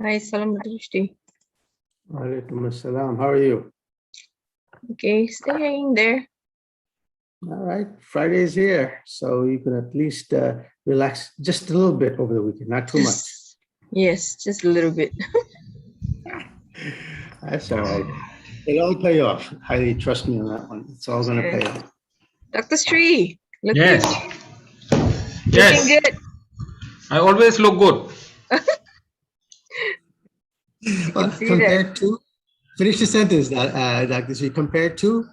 Hi, Salam Dr. Walaikum assalam. How are you? Okay, staying there. All right. Friday's here, so you can at least relax just a little bit over the weekend, not too much. Yes, just a little bit. That's all right. It'll all pay off. Highly trust me on that one. It's all going to pay off. Dr. Sri, looking, Yes. looking Yes. good. I always look good. See Compared to, finish the sentence, Dr. Sri. Compared to?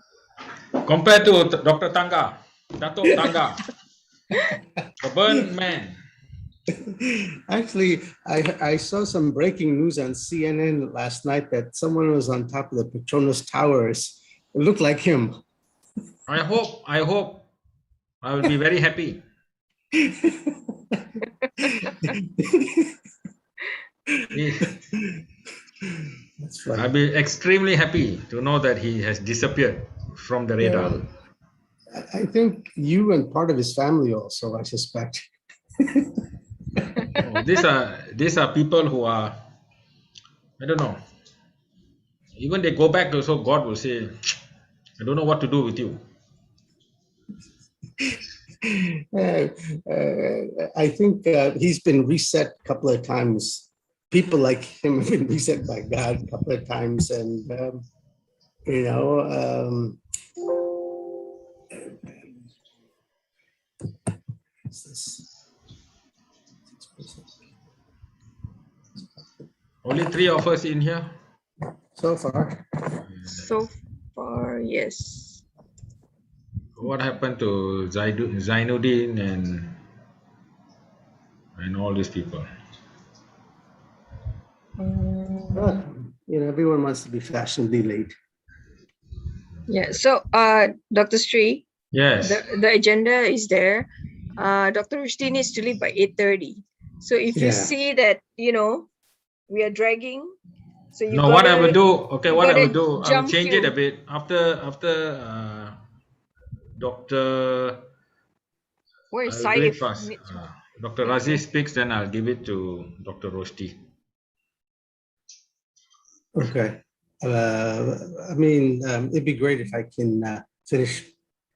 Compared to Dr. Tanga, Dato' Tanga, the burn man. Actually, I saw some breaking news on CNN last night that someone was on top of the Petronas Towers. It looked like him. I hope I will be very happy. That's funny. I'll be extremely happy to know that he has disappeared from the radar. Yeah, I think you and part of his family also, I suspect. Oh, these are people who are, I don't know. Even they go back also, God will say, I don't know what to do with you. I think he's been reset a couple of times. People like him have been reset by God a couple of times, and what's this? Only 3 of us in here. So far. So far, yes. What happened to Zainuddin and all these people? Everyone wants to be fashionably late. Yeah. So, Dr. Sri, Yes. the agenda is there. Dr. Rushdie needs to leave by 8:30. So if you see that, we are dragging, so you No, what I will do, okay, what I will do, I will jump change it a queue. bit after Dr. Where is I'll do it Saif? fast. Dr. Razi speaks, then I'll give it to Dr. Roshdi. Okay. It'd be great if I can finish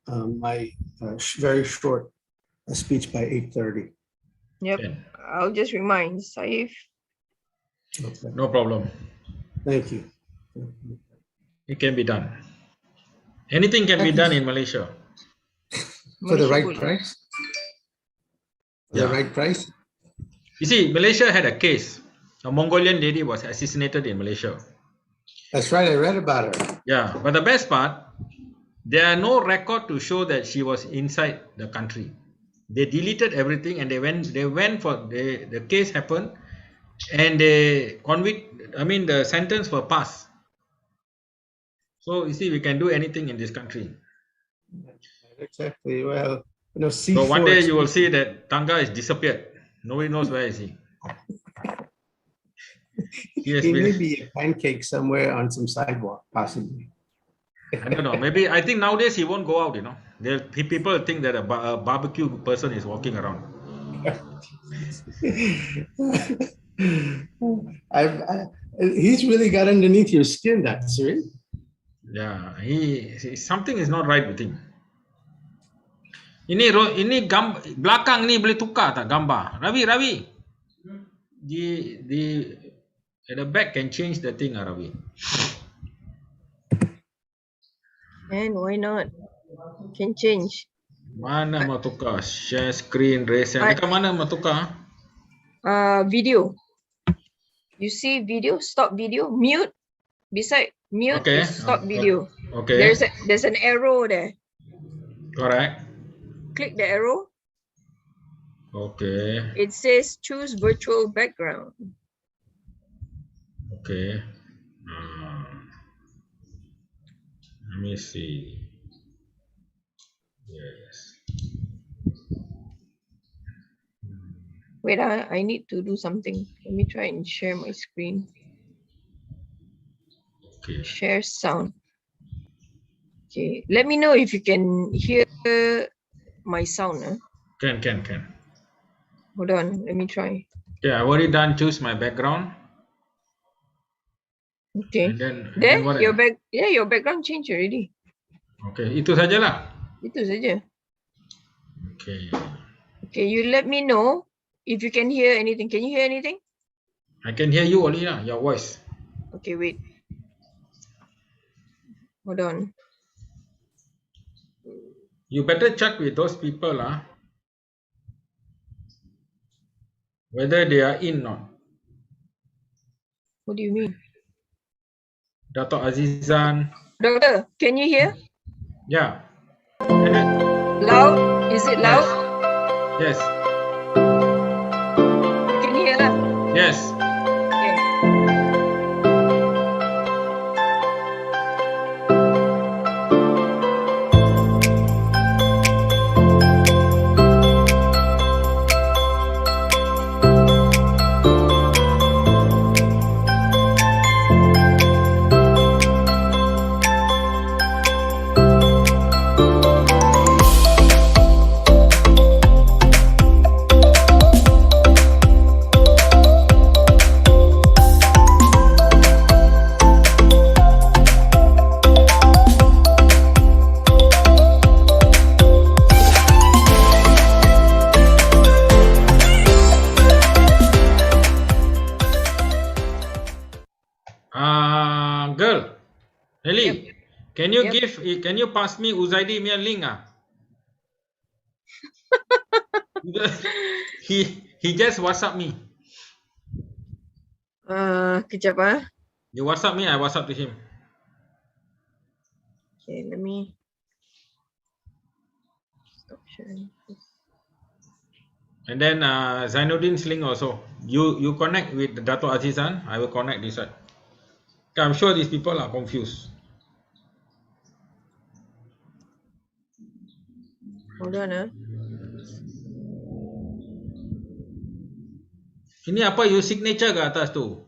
my very short speech by 8:30. Yep. Okay. I'll just remind Saif. Okay. No problem. Thank you. It can be done. Anything can be done in Malaysia. For the right price? For the Yeah. right price? You see, Malaysia had a case. A Mongolian lady was assassinated in Malaysia. That's right. I read about her. Yeah, but the best part, there are no record to show that she was inside the country. They deleted everything and they went for the case happened and the sentence was passed. So you see, we can do anything in this country. Exactly. Well, C4. So one day you will see that Tanga is disappeared. Nobody knows where is he. He may be a pancake somewhere on some sidewalk, possibly. I don't know. Maybe I think nowadays he won't go out. People think that a barbecue person is walking around. He's really got underneath your skin, that's right. Yeah, something is not right with him. Ini belakang ni boleh tukar tak gambar? Ravi. At the back can change the thing, Ravi. And why not? Can change. Mana mau tukar? Share screen, raise hand. Dekat mana mau tukar? Video. You see video, stop video, mute. Beside mute is stop video. Okay. There's an arrow there. Correct. Click the arrow. Okay. It says choose virtual background. Okay. Let me see. Yes. Wait, I need to do something. Let me try and share my screen. Okay. Share sound. Okay. Let me know if you can hear my sound. Can. Hold on. Let me try. Okay, I've already done choose my background. Okay. And then There, what your else? your background changed already. Okay, itu sajalah. Itu saja. Okay. Okay, you let me know if you can hear anything. Can you hear anything? I can hear you only lah, your voice. Okay, wait. Hold on. You better check with those people whether they are in or not. What do you mean? Dato Azizan. Doctor, can you hear? Yeah. And then, Loud? Is it yes. loud? Yes. You can hear lah. Yes. Okay. Girl, Nelly, Yep. can you pass me Uzaidi punya link he just WhatsApp me. Kejap ah. You WhatsApp me, I WhatsApp to him. Okay, let me stop sharing. And then Zainuddin's link also. You connect with Dato Azizan, I will connect this side. I'm sure these people are confused. Hold on ah. Ini apa you signature ke atas tu?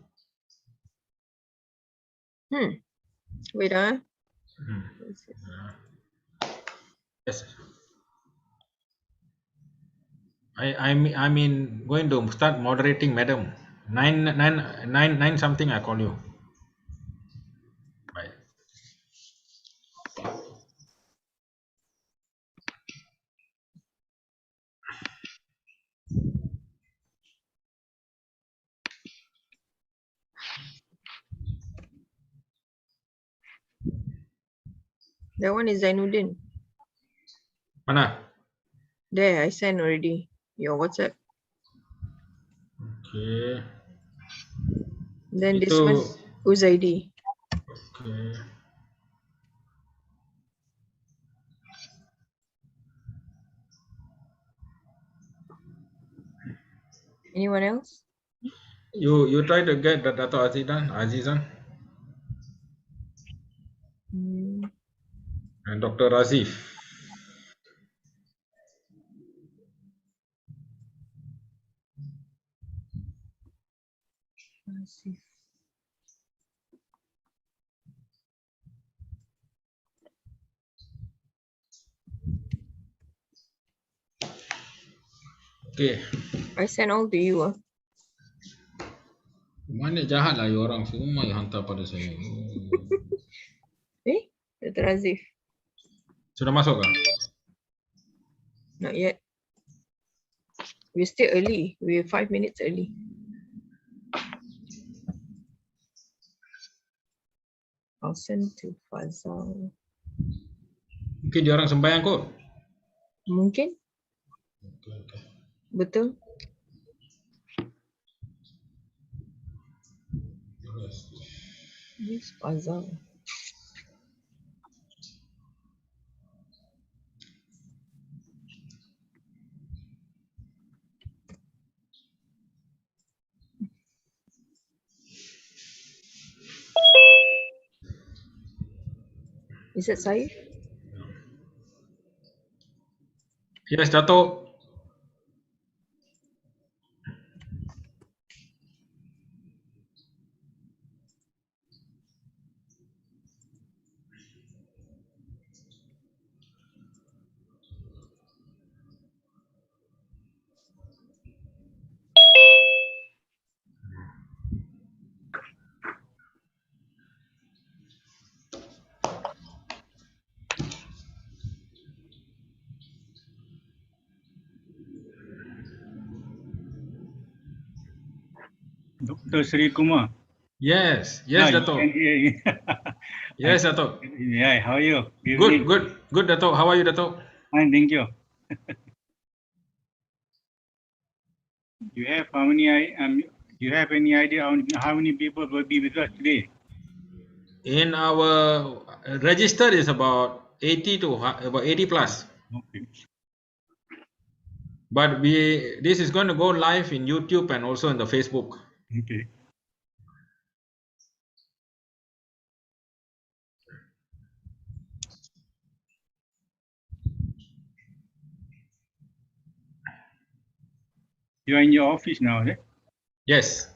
Wait ah. Yes. I mean going to start moderating, madam. Nine something I call you. Bye. That one is Zainuddin. Mana? There, I sent already. Your WhatsApp. Okay. Then this Itu one, Uzaidi. okay. Anyone else? You try to get the Dato Azizan and Dr. Razif. Let's see. Okay. I sent all to you. Mana jahat lah you orang semua yang hantar pada saya. Dr. Razif. Sudah masuk ke? Not yet. We're still early. We're 5 minutes early. I'll send to Fazal. Mungkin dia orang sembahyang kot. Mungkin. Okay. Betul. This Fazal. Is that Saif? Yes, Dato. Dr. Sri Kumar. Yes, yes, You Dato'. can hear you. Yes, Dato'. Yeah, how are you? Good, good, good, Dato'. How are you, Dato'? Fine, thank you. You have how many? You have any idea on how many people will be with us today? In our register is about 80 to about 80 plus. Okay. But this is going to go live in YouTube and also in the Facebook. Okay. You are in your office now, eh? Yes.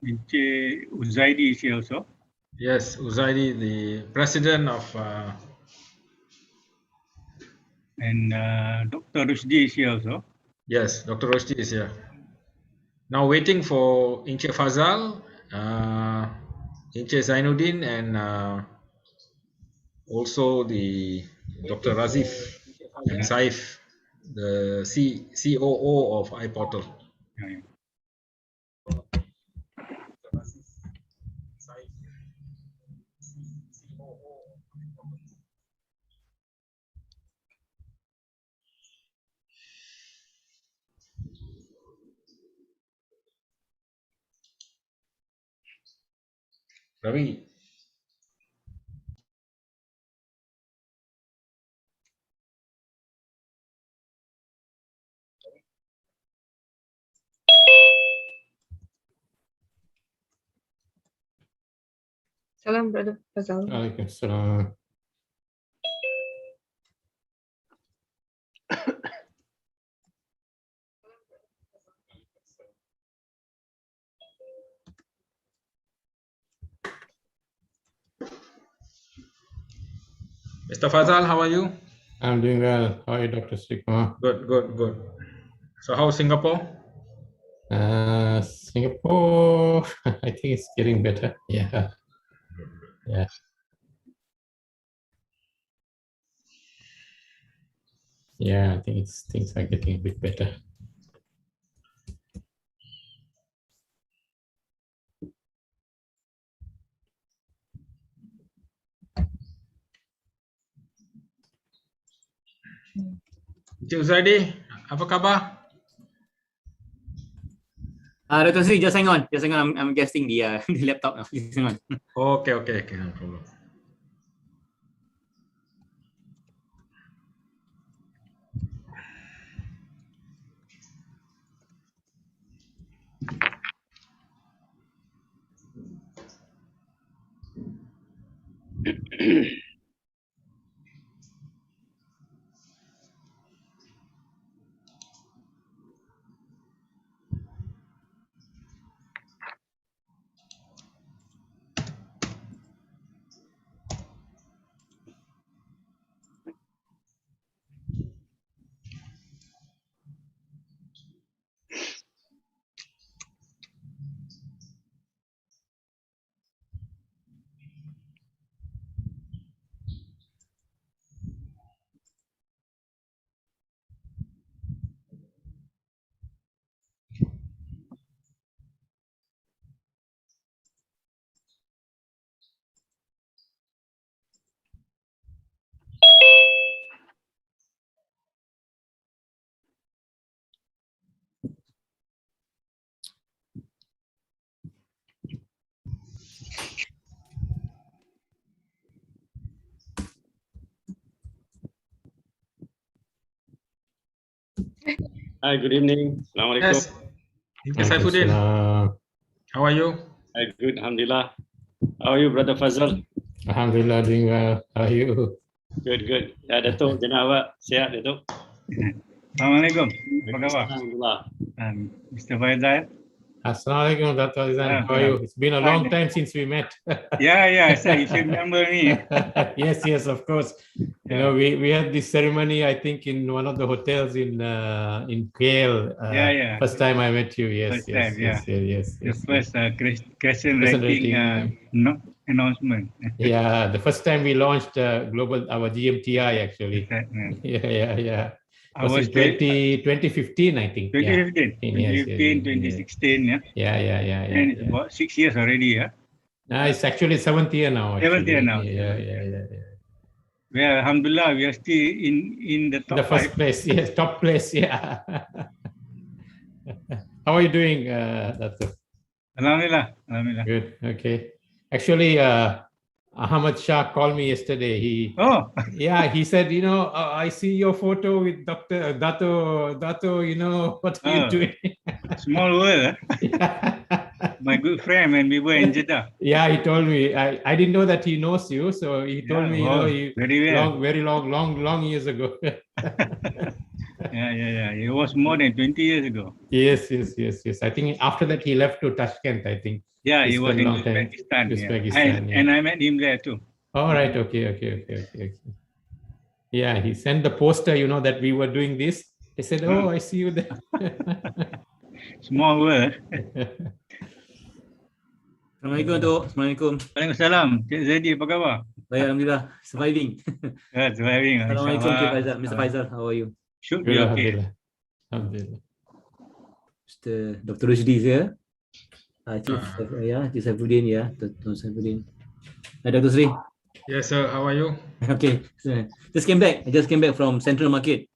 Uzaidi is here also. Yes, Uzaidi, the president of. And Dr. Rusdi is here also. Yes, Dr. Roshdi is here. Now waiting for Inche Fazal, Inche Zainuddin, and also the Dr. Razif and Saif, the COO of iPORTAL. Yeah. Ravi. Salam, Brother Fazal. Alaikum salam. Mr. Fazal, how are you? I'm doing well. How are you, Dr. Srikumar? Good, good, good. So how's Singapore? Singapore, I think it's getting better. Yeah. Yeah. Yeah, I think things are getting a bit better. Encik Uzadi, apa khabar? Dr. Sri, just hang on. I'm adjusting the the laptop now. Just hang on. Okay, no problem. Hi, good evening. Assalamualaikum. Yes. Encik Saifuddin, Waalaikumsalam. how are you? Hi, good, Alhamdulillah. How are you, Brother Fazal? Alhamdulillah, doing well. How are you? Good, good. Ya, Datuk, jenah awak sihat, Datuk? Assalamualaikum. Apa khabar? Alhamdulillah. Mr. Faizal? Assalamualaikum, Dr. Azan. How are you? It's been a long time since we met. Yeah, sir. You should remember me. Yes, of course. You know, we had this ceremony, I think, in one of the hotels in KL. Yeah. First time I met you. Yes. First time, yeah. Yes. The first crescent writing announcement. Yeah, the first time we launched our GMTI actually. Yeah. It was in 2015, I think. 2015, Yes, 2016, yeah. Yeah. And it's about 6 years already, yeah. It's actually 7th year now. 7th year now. Yeah. Well, alhamdulillah, we are still in the top The first 5. place, yes, top place, yeah. How are you doing, Dato? Alhamdulillah. Good, okay. Actually, Ahmad Shah called me yesterday. He said, I see your photo with Dr. Dato, what are you doing? Small world. My good friend when we were in Jeddah. Yeah, he told me. I didn't know that he knows you, so he told me, very long years ago. Yeah. It was more than 20 years ago. Yes. I think after that he left to Tashkent, I think. Yeah, he was in Uzbekistan. And I met him there too. All right, okay. Yeah, he sent the poster, that we were doing this. He said, I see you there. Small world. Assalamualaikum, Tok. Assalamualaikum. Waalaikumsalam. Cik Zaidi, apa khabar? Baik, alhamdulillah. Surviving. Surviving. Assalamualaikum, Cik Faizal. Mr. Faizal, how are you? Should be okay. Alhamdulillah. Mr. Dr. Rushdie is here. Chief Saifuddin, Dr. Saifuddin. Hi, Dr. Sri. Yes, sir. How are you? Okay. Just came back. I just came back from Central Market.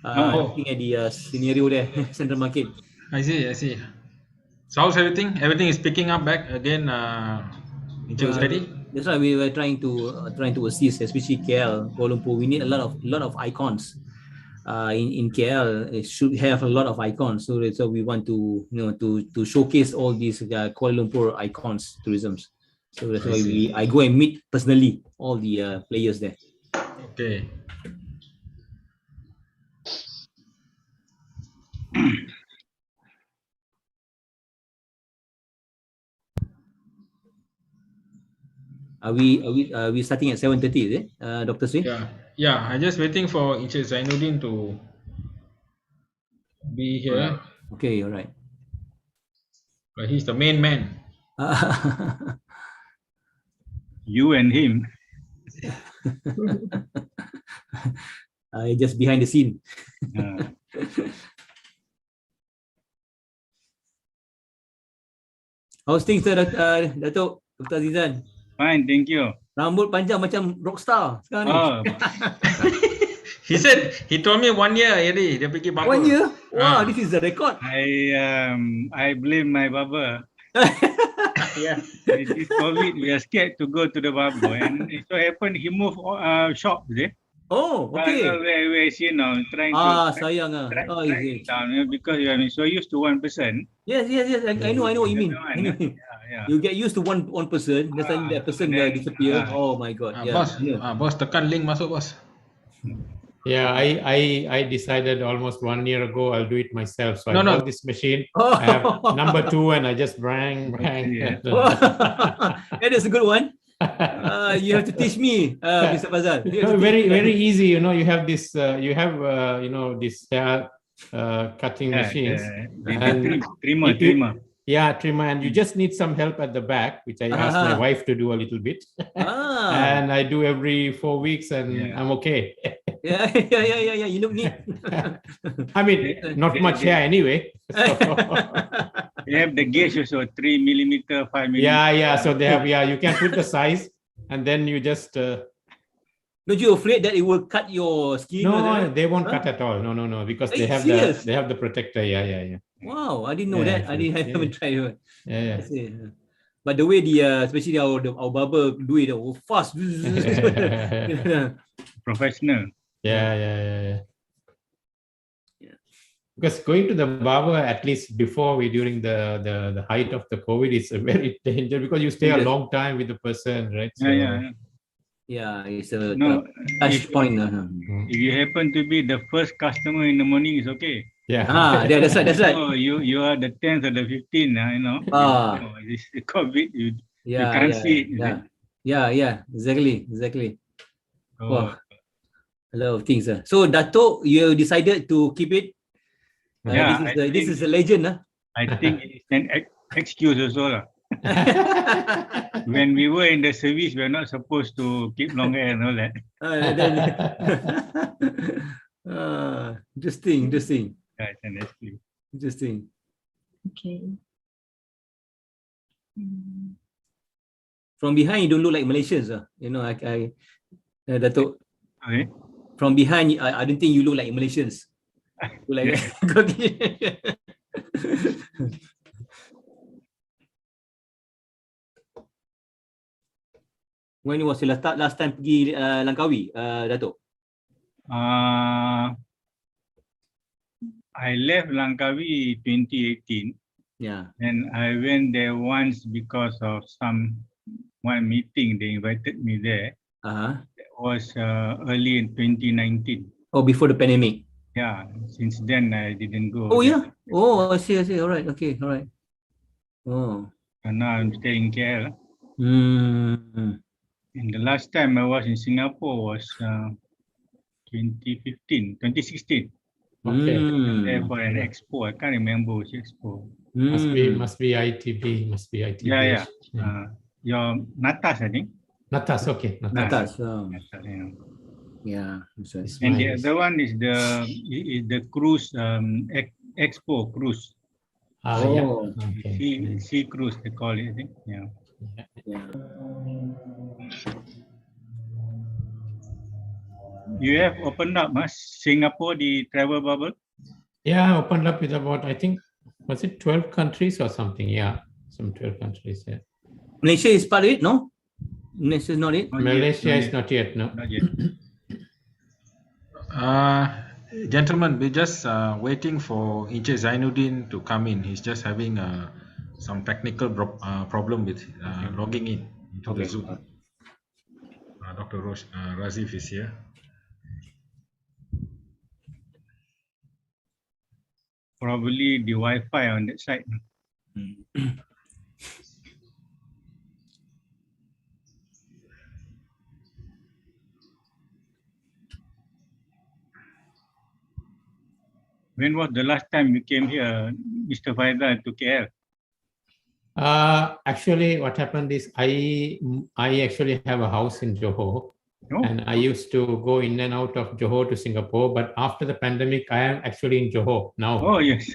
Looking at the scenario there, Central Market. I see. So how's everything? Everything is picking up back again. That's why we were trying to assist, especially KL, Kuala Lumpur. We need a lot of icons. In KL, it should have a lot of icons. So we want to to showcase all these Kuala Lumpur icons tourisms. So that's why I go and meet personally all the players there. Okay. Are we starting at 7:30? Is it, Dr. Sri? Yeah. I'm just waiting for Encik Zainuddin to be here. Okay, all right. But he's the main man. You and him. Just behind the scene. How's things, Dato' Dr. Azizan? Fine, thank you. Rambut panjang macam rockstar sekarang ni. He told me 1 year already. Dia pergi barber. 1 year? Wow, this is the record. I blame my barber. Yeah. This COVID, we are scared to go to the barber, and it so happened he moved shop, is it? Oh, okay. Where is he now? Trying to sayang down because you are so used to one person. Yes. I know what you mean. Yeah. You get used to one person, then that person disappear. Oh my God. Boss tekan link masuk, boss. Yeah, I decided almost 1 year ago I'll do it myself. So I bought this machine. I have number 2 and I just bang. Yeah. That is a good one. You have to teach me, Mr. Fazal. Very easy. You have this. This hair cutting machines. Trimmer. Yeah, trimmer, and you just need some help at the back, which I asked my wife to do a little bit. And I do every 4 weeks, and I'm okay. Yeah. You look neat. I mean, not much hair anyway. So. They have the gauge also, 3 millimeter, 5 millimeter. Yeah. So they have. Yeah, you can put the size, and then you just. Don't you afraid that it will cut your skin? No, they won't cut at all. No, because they have the protector. Yeah. Wow, I didn't know that. I haven't tried it. Yeah. But the way especially our barber do it, fast. Professional. Yeah. Because going to the barber, at least before during the height of the COVID, it's a very dangerous because you stay a long time with the person, right? So, yeah, it's a touch point. If you happen to be the first customer in the morning, it's okay. Yeah. That's right. So you are the 10th or the 15th, This COVID, you can't see it. Yeah, exactly. Wow. A lot of things. So Dato, you decided to keep it. This is a legend. I think it's an excuse also. When we were in the service, we're not supposed to keep long hair and all that. Interesting. Right, and that's true. Interesting. Okay. From behind, you don't look like Malaysians. You know, Datuk. Okay. From behind, I don't think you look like Malaysians. Like, when was the last time pergi Langkawi, Datuk? I left Langkawi 2018. Yeah. And I went there once because of one meeting. They invited me there. It was early in 2019. Oh, before the pandemic. Yeah. Since then, I didn't go. Oh, yeah. Oh, I see. All right. Okay. All right. Oh. And now I'm staying in KL. And the last time I was in Singapore was 2016. Okay. There for an expo. I can't remember which expo. Must be ITB. Yeah. Your Natas, I think. Natas, okay. Natas. Yeah. That's And the other one is the cruise expo cruise. Yeah. Okay. Sea cruise they call it, I think. Yeah. You have opened up Singapore, the travel bubble? Yeah, opened up with about, I think, was it 12 countries or something? Yeah, some 12 countries. Yeah. Malaysia is part of it, no? Malaysia is not it? Malaysia is not yet, no. Not yet. Gentlemen, we're just waiting for Encik Zainuddin to come in. He's just having some technical problem with logging in into the Zoom. Dr. Razif is here. Probably the Wi-Fi on that side. When was the last time you came here, Mr. Faizal, to KL? Actually, what happened is I actually have a house in Johor. And I used to go in and out of Johor to Singapore, but after the pandemic, I am actually in Johor now. Oh, yes.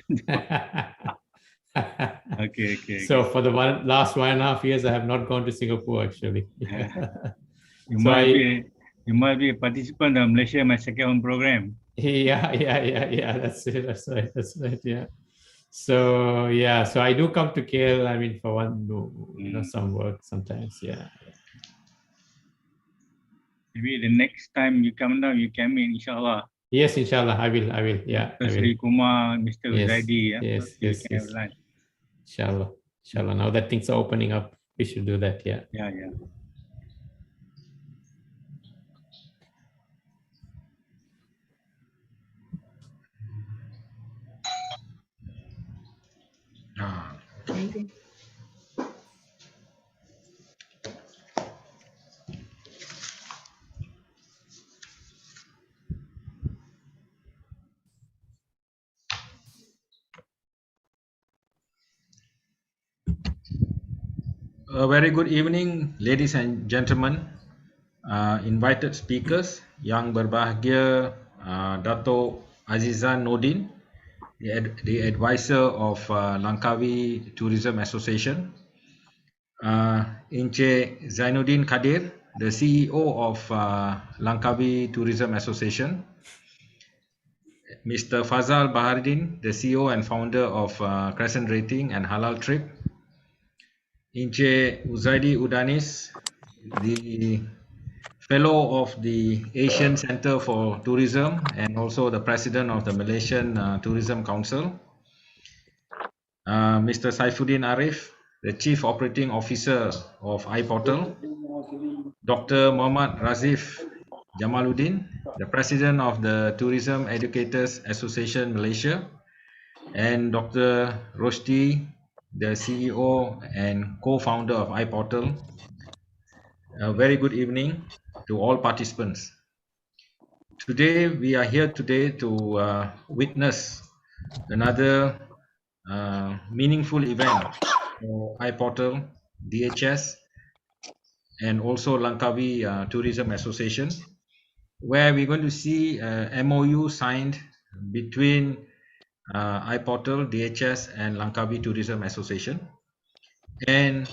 Okay. So for the last 1.5 years, I have not gone to Singapore actually. You might be a participant of Malaysia My Second Home program. Yeah. That's it. That's right. Yeah. So yeah, so I do come to KL. I mean, for some work sometimes. Yeah. Maybe the next time you come down, you come in, inshallah. Yes, inshallah, I will. Yeah. Sri Kumar, Mr. Zaidi. Yes. Inshallah. Now that things are opening up, we should do that. Yeah. Yeah. A very good evening, ladies and gentlemen, invited speakers, Yang Berbahagia Dato' Azizan Nordin, the advisor of Langkawi Tourism Association, Encik Zainuddin Kadir, the CEO of Langkawi Tourism Association, Mr. Fazal Bahardin, the CEO and founder of Crescent Rating and Halal Trip, Encik Uzaidi Udanis, the fellow of the Asian Center for Tourism and also the president of the Malaysian Tourism Council, Mr. Saifuddin Arif, the chief operating officer of iPORTAL, Dr. Muhammad Razif Jamaluddin, the president of the Tourism Educators Association Malaysia, and Dr. Roshdi, the CEO and co-founder of iPORTAL. A very good evening to all participants. Today, we are here today to witness another meaningful event for iPORTAL DHS, and also Langkawi Tourism Association, where we're going to see a MOU signed between iPORTAL, DHS, and Langkawi Tourism Association, and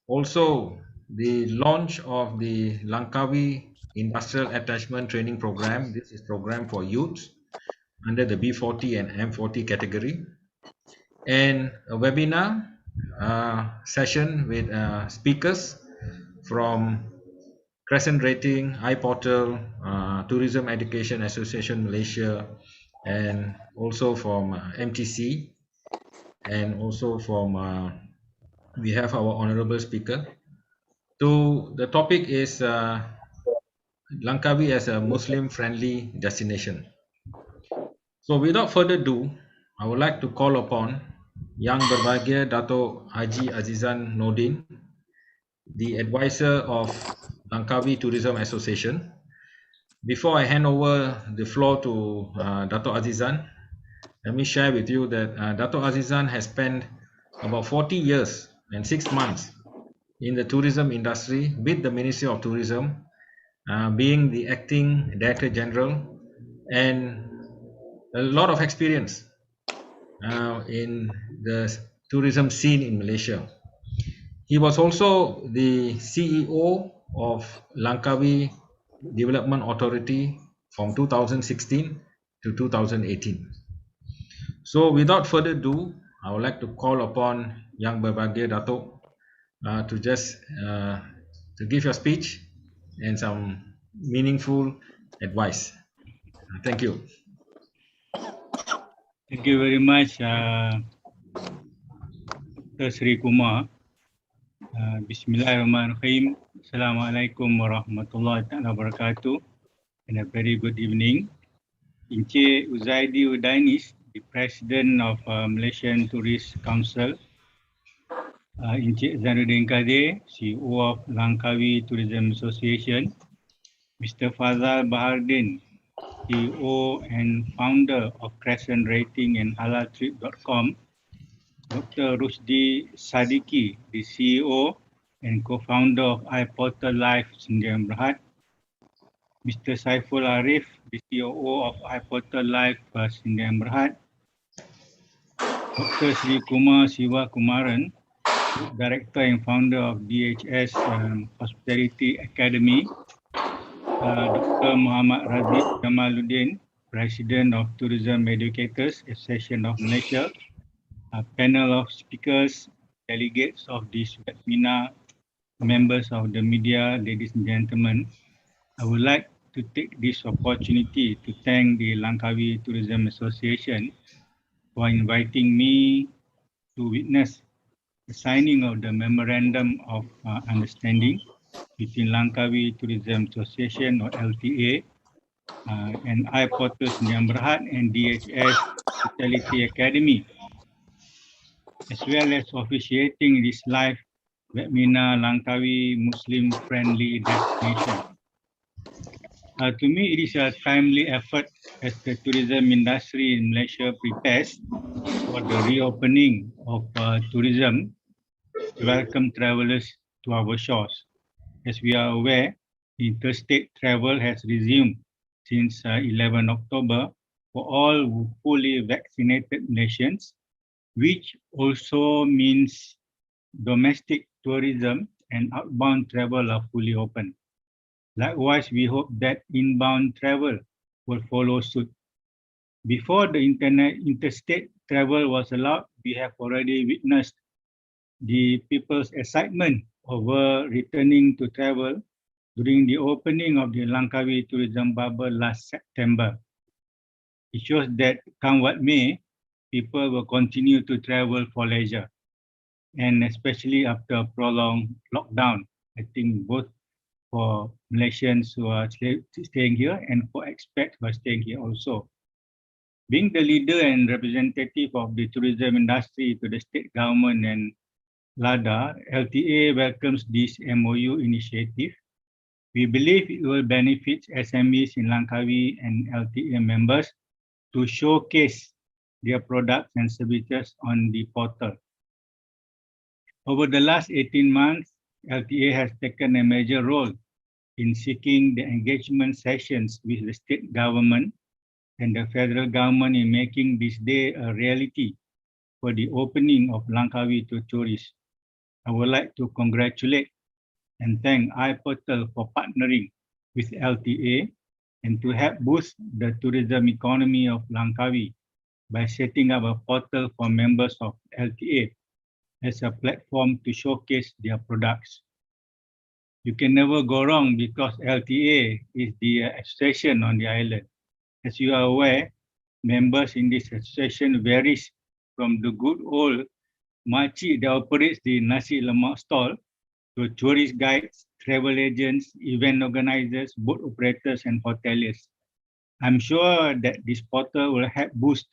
also the launch of the Langkawi Industrial Attachment Training Program. This is program for youths under the B40 and M40 category, and a webinar session with speakers from Crescent Rating, iPORTAL, Tourism Education Association Malaysia, and also from MTC, and also from we have our honorable speaker. So the topic is Langkawi as a Muslim-friendly destination. So without further ado, I would like to call upon Yang Berbahagia Dato' Haji Azizan Nordin, the advisor of Langkawi Tourism Association. Before I hand over the floor to Dato' Azizan, let me share with you that Dato' Azizan has spent about 40 years and 6 months in the tourism industry with the Ministry of Tourism, being the acting Director General, and a lot of experience in the tourism scene in Malaysia. He was also the CEO of Langkawi Development Authority from 2016 to 2018. So without further ado, I would like to call upon Yang Berbahagia Dato' to just to give your speech and some meaningful advice. Thank you. Thank you very much, Dr. Sri Kumar. Bismillahirrahmanirrahim. Assalamualaikum warahmatullahi wabarakatuh. And a very good evening. Encik Uzaidi Udainis, the President of Malaysian Tourist Council. Encik Zainuddin Kadir, CEO of Langkawi Tourism Association. Mr. Fazal Bahardin, CEO and founder of Crescent Rating and halaltrip.com. Dr. Rusdi Sadiki, the CEO and co-founder of iPORTAL Life Sdn Bhd. Mr. Saiful Arif, the COO of iPORTAL Life Sdn Bhd. Dr. Sri Kumar Siva Kumaran, Director and founder of DHS Hospitality Academy. Dr. Muhammad Razif Jamaluddin, President of Tourism Educators Association of Malaysia. A panel of speakers, delegates of this webinar, members of the media, ladies and gentlemen. I would like to take this opportunity to thank the Langkawi Tourism Association for inviting me to witness the signing of the Memorandum of Understanding between Langkawi Tourism Association or LTA and iPORTAL Sdn Bhd and DHS Hospitality Academy, as well as officiating this live webinar Langkawi Muslim Friendly Destination. To me, it is a timely effort as the tourism industry in Malaysia prepares for the reopening of tourism to welcome travelers to our shores. As we are aware, interstate travel has resumed since 11 October for all fully vaccinated nations, which also means domestic tourism and outbound travel are fully open. Likewise, we hope that inbound travel will follow suit. Before the interstate travel was allowed, we have already witnessed the people's excitement over returning to travel during the opening of the Langkawi tourism bubble last September. It shows that come what may, people will continue to travel for leisure, and especially after a prolonged lockdown. I think both for Malaysians who are staying here and for expats who are staying here also. Being the leader and representative of the tourism industry to the state government and LADA, LTA welcomes this MOU initiative. We believe it will benefit SMEs in Langkawi and LTA members to showcase their products and services on the portal. Over the last 18 months, LTA has taken a major role in seeking the engagement sessions with the state government and the federal government in making this day a reality for the opening of Langkawi to tourists. I would like to congratulate and thank iPORTAL for partnering with LTA and to help boost the tourism economy of Langkawi by setting up a portal for members of LTA as a platform to showcase their products. You can never go wrong because LTA is the association on the island. As you are aware, members in this association varies from the good old makcik that operates the nasi lemak stall to tourist guides, travel agents, event organizers, boat operators, and hoteliers. I'm sure that this portal will help boost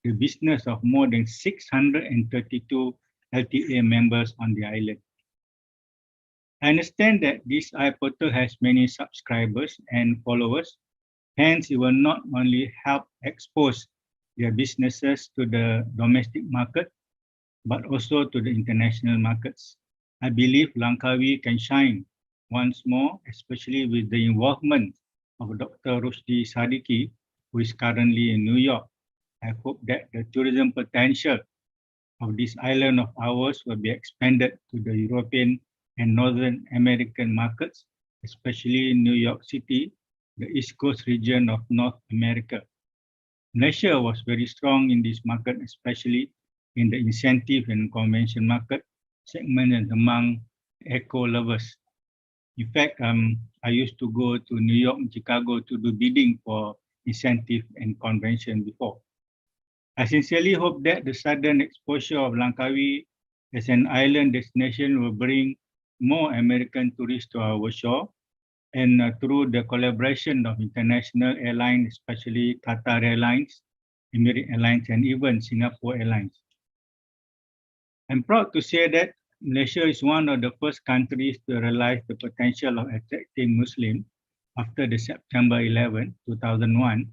the business of more than 632 LTA members on the island. I understand that this iPortal has many subscribers and followers. Hence, it will not only help expose their businesses to the domestic market, but also to the international markets. I believe Langkawi can shine once more, especially with the involvement of Dr. Rushdie Sadiki, who is currently in New York. I hope that the tourism potential of this island of ours will be expanded to the European and Northern American markets, especially in New York City, the East Coast region of North America. Malaysia was very strong in this market, especially in the incentive and convention market segment and among eco lovers. In fact, I used to go to New York and Chicago to do bidding for incentive and convention before. I sincerely hope that the sudden exposure of Langkawi as an island destination will bring more American tourists to our shore, and through the collaboration of international airlines, especially Qatar Airlines, Emirates Airlines, and even Singapore Airlines. I'm proud to say that Malaysia is one of the first countries to realize the potential of attracting Muslims after the September 11, 2001.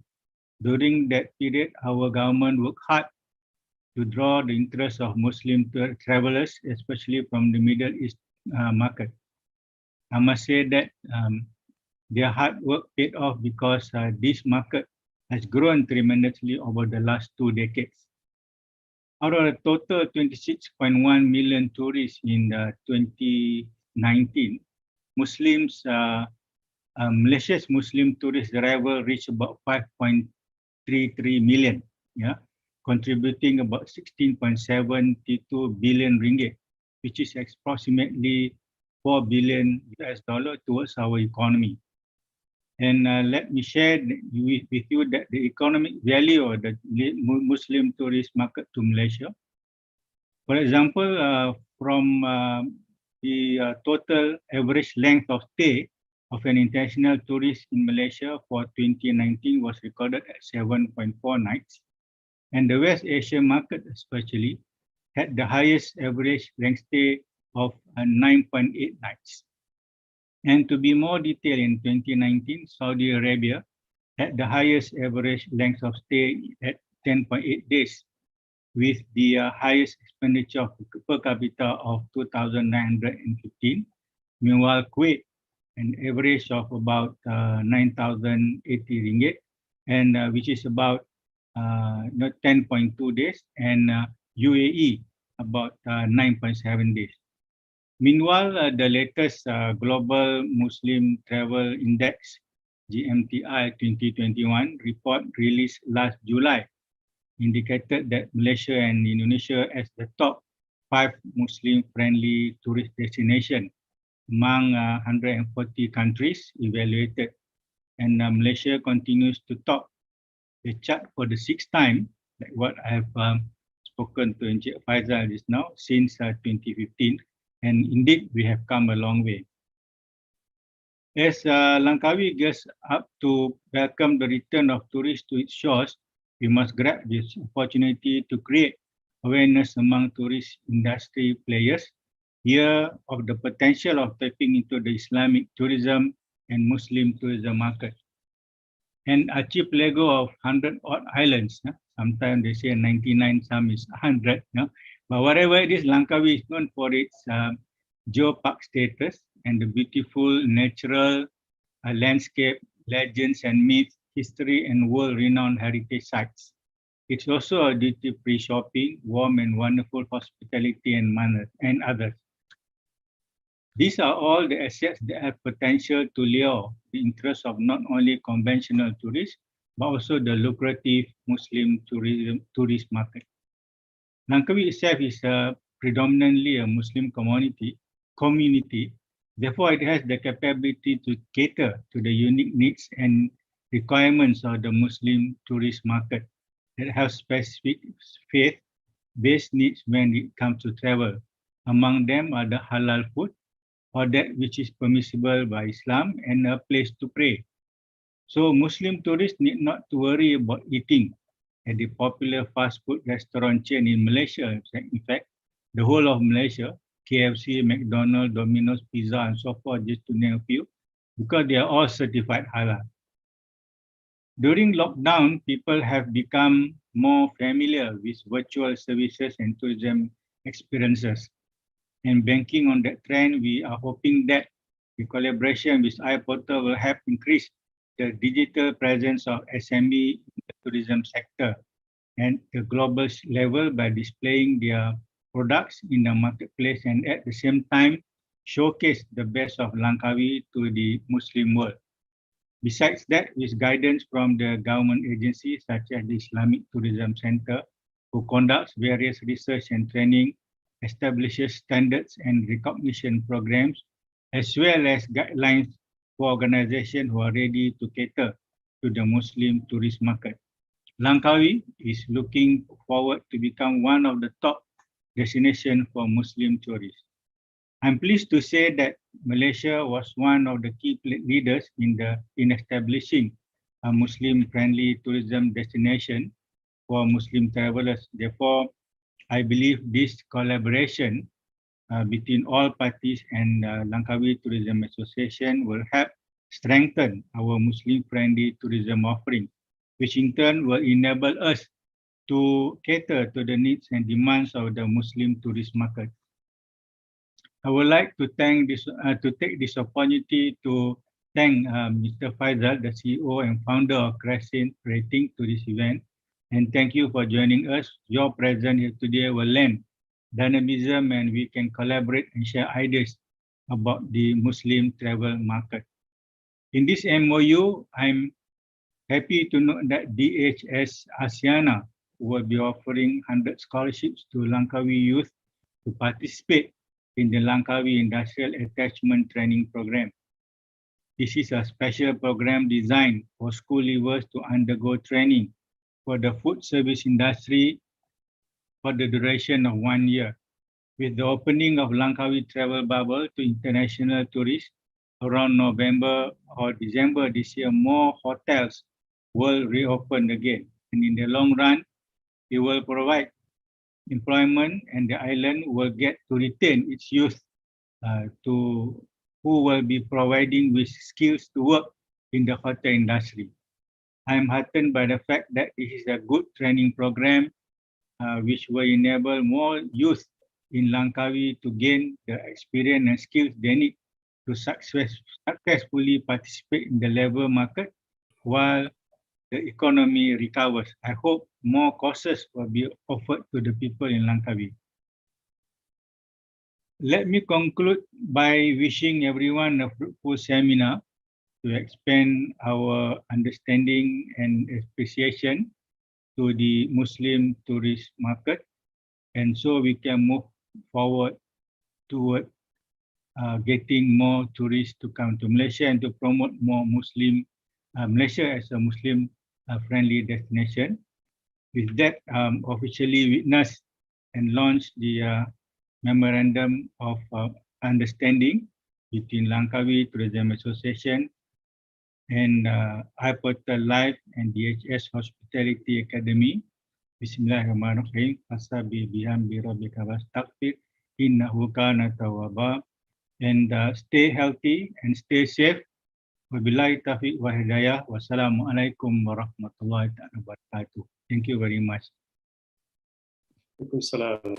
During that period, our government worked hard to draw the interest of Muslim travelers, especially from the Middle East market. I must say that their hard work paid off because this market has grown tremendously over the last 2 decades. Out of a total 26.1 million tourists in 2019, Malaysia's Muslim tourist arrival reached about 5.33 million, contributing about 16.72 billion ringgit, which is approximately $4 billion towards our economy. And let me share with you that the economic value of the Muslim tourist market to Malaysia. For example, from the total average length of stay of an international tourist in Malaysia for 2019 was recorded at 7.4 nights. And the West Asian market especially had the highest average length stay of 9.8 nights. And to be more detailed, in 2019, Saudi Arabia had the highest average length of stay at 10.8 days, with the highest expenditure per capita of 2,915. Meanwhile, Kuwait, an average of about 9,080 ringgit, and which is about 10.2 days, and UAE about 9.7 days. Meanwhile, the latest Global Muslim Travel Index, GMTI 2021 report released last July indicated that Malaysia and Indonesia as the top 5 Muslim-friendly tourist destination among 140 countries evaluated, and Malaysia continues to top the chart for the 6th time, like what I have spoken to Encik Faizal just now, since 2015. And indeed, we have come a long way. As Langkawi gears up to welcome the return of tourists to its shores, we must grab this opportunity to create awareness among tourist industry players here of the potential of tapping into the Islamic tourism and Muslim tourism market. And archipelago of 100 odd islands, sometimes they say 99, some is 100, But whatever it is, Langkawi is known for its geopark status and the beautiful natural landscape, legends and myths, history and world-renowned heritage sites. It's also a duty-free shopping, warm and wonderful hospitality and manners, and others. These are all the assets that have potential to lure the interest of not only conventional tourists, but also the lucrative Muslim tourist market. Langkawi itself is predominantly a Muslim community. Therefore, it has the capability to cater to the unique needs and requirements of the Muslim tourist market that have specific faith-based needs when it comes to travel. Among them are the halal food, or that which is permissible by Islam, and a place to pray. So Muslim tourists need not to worry about eating at the popular fast food restaurant chain in Malaysia. In fact, the whole of Malaysia, KFC, McDonald's, Domino's, Pizza, and so forth, just to name a few, because they are all certified halal. During lockdown, people have become more familiar with virtual services and tourism experiences. And banking on that trend, we are hoping that the collaboration with iPORTAL will help increase the digital presence of SME in the tourism sector and the global level by displaying their products in the marketplace and at the same time showcase the best of Langkawi to the Muslim world. Besides that, with guidance from the government agencies such as the Islamic Tourism Center, who conducts various research and training, establishes standards and recognition programs, as well as guidelines for organizations who are ready to cater to the Muslim tourist market. Langkawi is looking forward to become one of the top destinations for Muslim tourists. I'm pleased to say that Malaysia was one of the key leaders in establishing a Muslim-friendly tourism destination for Muslim travelers. Therefore, I believe this collaboration between all parties and Langkawi Tourism Association will help strengthen our Muslim-friendly tourism offering, which in turn will enable us to cater to the needs and demands of the Muslim tourist market. I would like to take this opportunity to thank Mr. Faisal, the CEO and founder of Crescent Rating, to this event, and thank you for joining us. Your presence here today will lend dynamism and we can collaborate and share ideas about the Muslim travel market. In this MOU, I'm happy to note that DHS ASEANA will be offering 100 scholarships to Langkawi youth to participate in the Langkawi Industrial Attachment Training Program. This is a special program designed for school leavers to undergo training for the food service industry for the duration of 1 year. With the opening of Langkawi travel bubble to international tourists around November or December this year, more hotels will reopen again. And in the long run, it will provide employment and the island will get to retain its youth who will be providing with skills to work in the hotel industry. I am heartened by the fact that this is a good training program which will enable more youth in Langkawi to gain the experience and skills they need to successfully participate in the labor market while the economy recovers. I hope more courses will be offered to the people in Langkawi. Let me conclude by wishing everyone a fruitful seminar to expand our understanding and appreciation to the Muslim tourist market, and so we can move forward toward getting more tourists to come to Malaysia and to promote more Malaysia as a Muslim-friendly destination. With that, officially witnessed and launched the Memorandum of Understanding between Langkawi Tourism Association and iPORTAL Life and DHS Hospitality Academy. Bismillahirrahmanirrahim. Fasabi bihamdi rabbika wastaghfir innahu kana tawwaba. And stay healthy and stay safe. Wabillahi taufiq wa hidayah. Wassalamualaikum warahmatullahi wabarakatuh. Thank you very much. Waalaikumsalam.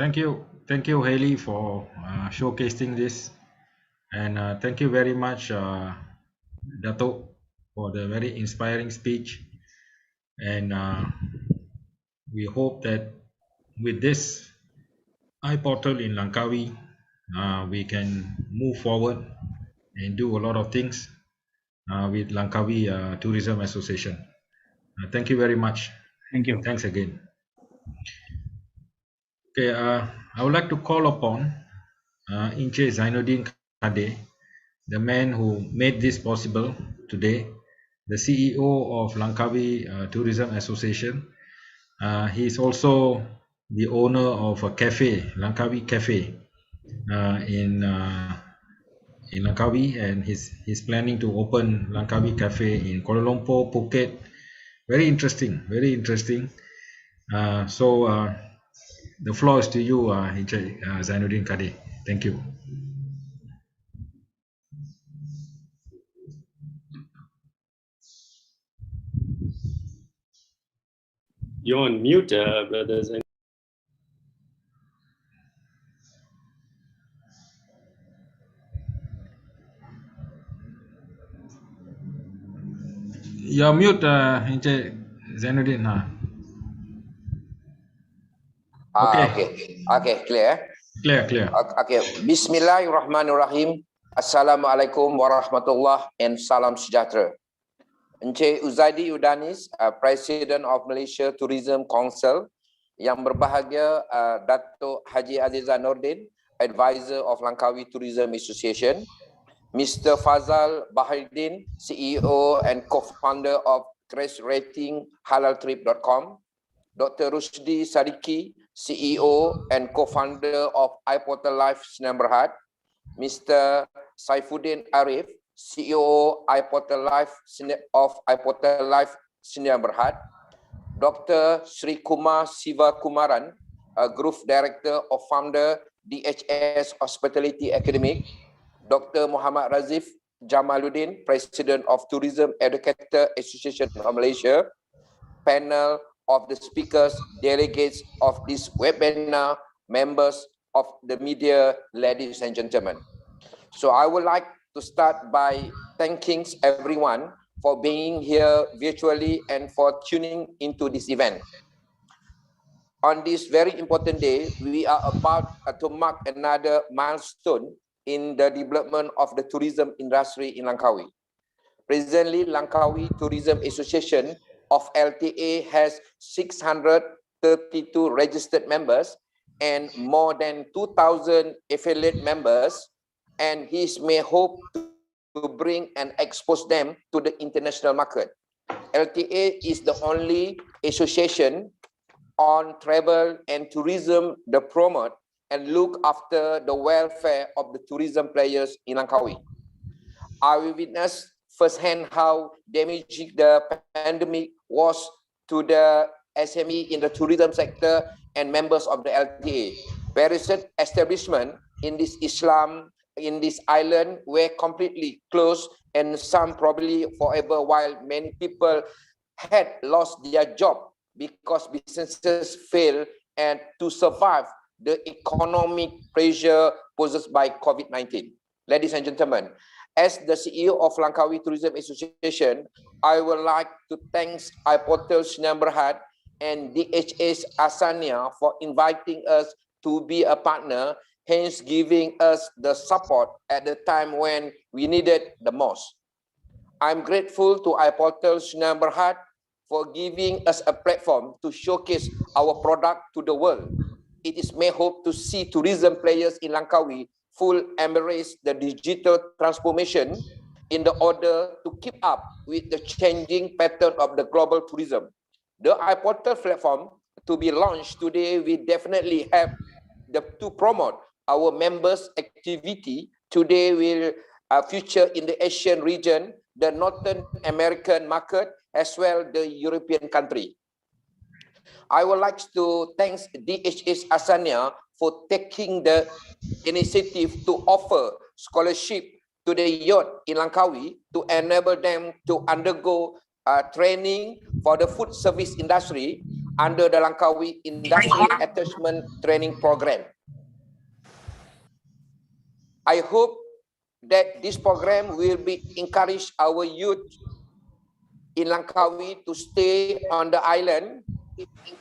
Thank you, Haley, for showcasing this, and thank you very much, Dato, for the very inspiring speech. And we hope that with this iPortal in Langkawi, we can move forward and do a lot of things with Langkawi Tourism Association. Thank you very much. Thank you. Thanks again. Okay, I would like to call upon Encik Zainuddin Kade, the man who made this possible today, the CEO of Langkawi Tourism Association. He is also the owner of a cafe, Langkawi Cafe, in Langkawi, and he's planning to open Langkawi Cafe in Kuala Lumpur, Phuket. Very interesting, very interesting. So the floor is to you, Encik Zainuddin Kade. Thank you. You're on mute, brothers. You're mute, Encik Zainuddin. Okay, clear. Clear. Okay, Bismillahirrahmanirrahim. Assalamualaikum warahmatullahi and salam sejahtera. Encik Uzaidi Udanis, President of Malaysia Tourism Council, yang berbahagia Datuk Haji Aziza Nordin, Advisor of Langkawi Tourism Association, Mr. Fazal Bahardin, CEO and co-founder of Crash Rating halaltrip.com, Dr. Rusdi Sadiki, CEO and co-founder of iPORTAL Life Sdn Bhd, Mr. Saifuddin Arif, CEO iPORTAL Life of iPORTAL Life Sdn Bhd, Dr. Sri Kumar Siva Kumaran, Group Director of Founder DHS Hospitality Academy, Dr. Muhammad Razif Jamaluddin, President of Tourism Educator Association of Malaysia, panel of the speakers, delegates of this webinar, members of the media, ladies and gentlemen. So I would like to start by thanking everyone for being here virtually and for tuning into this event. On this very important day, we are about to mark another milestone in the development of the tourism industry in Langkawi. Presently, Langkawi Tourism Association of LTA has 632 registered members and more than 2,000 affiliate members, and he may hope to bring and expose them to the international market. LTA is the only association on travel and tourism that promote and look after the welfare of the tourism players in Langkawi. I witnessed firsthand how damaging the pandemic was to the SME in the tourism sector and members of the LTA. Various establishments in this island were completely closed, and some probably forever, while many people had lost their job because businesses failed and to survive the economic pressure posed by COVID-19. Ladies and gentlemen, as the CEO of Langkawi Tourism Association, I would like to thank iPORTAL Sdn Bhd and DHS Asania for inviting us to be a partner, hence giving us the support at the time when we needed the most. I'm grateful to iPORTAL Sdn Bhd for giving us a platform to showcase our product to the world. It is my hope to see tourism players in Langkawi full embrace the digital transformation in the order to keep up with the changing pattern of the global tourism. The iPORTAL platform to be launched today will definitely help to promote our members' activity. Today will feature in the Asian region, the Northern American market, as well the European country. I would like to thank DHS Asania for taking the initiative to offer scholarship to the youth in Langkawi to enable them to undergo training for the food service industry. under the Langkawi Industry Attachment Training Program. I hope that this program will be encourage our youth in Langkawi to stay on the island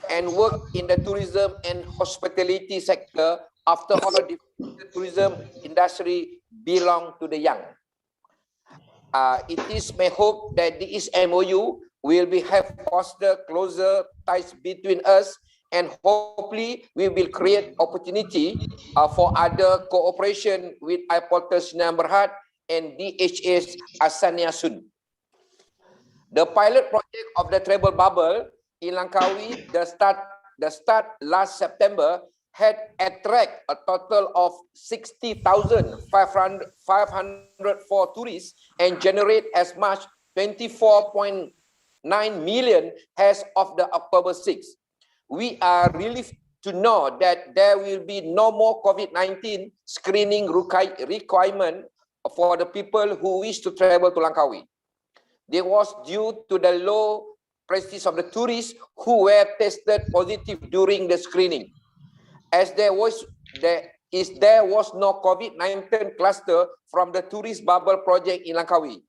and work in the tourism and hospitality sector. After all, the tourism industry belong to the young. It is my hope that this MOU will have foster closer ties between us, and hopefully we will create opportunity for other cooperation with iPORTAL Sinar Berhad and DHS Asania soon. The pilot project of the travel bubble in Langkawi, the start last September, had attract a total of 60,504 tourists and generate as much 24.9 million as of the October 6th. We are relieved to know that there will be no more COVID-19 screening requirement for the people who wish to travel to Langkawi. This was due to the low prestige of the tourists who were tested positive during the screening. As there was no COVID-19 cluster from the tourist bubble project in Langkawi,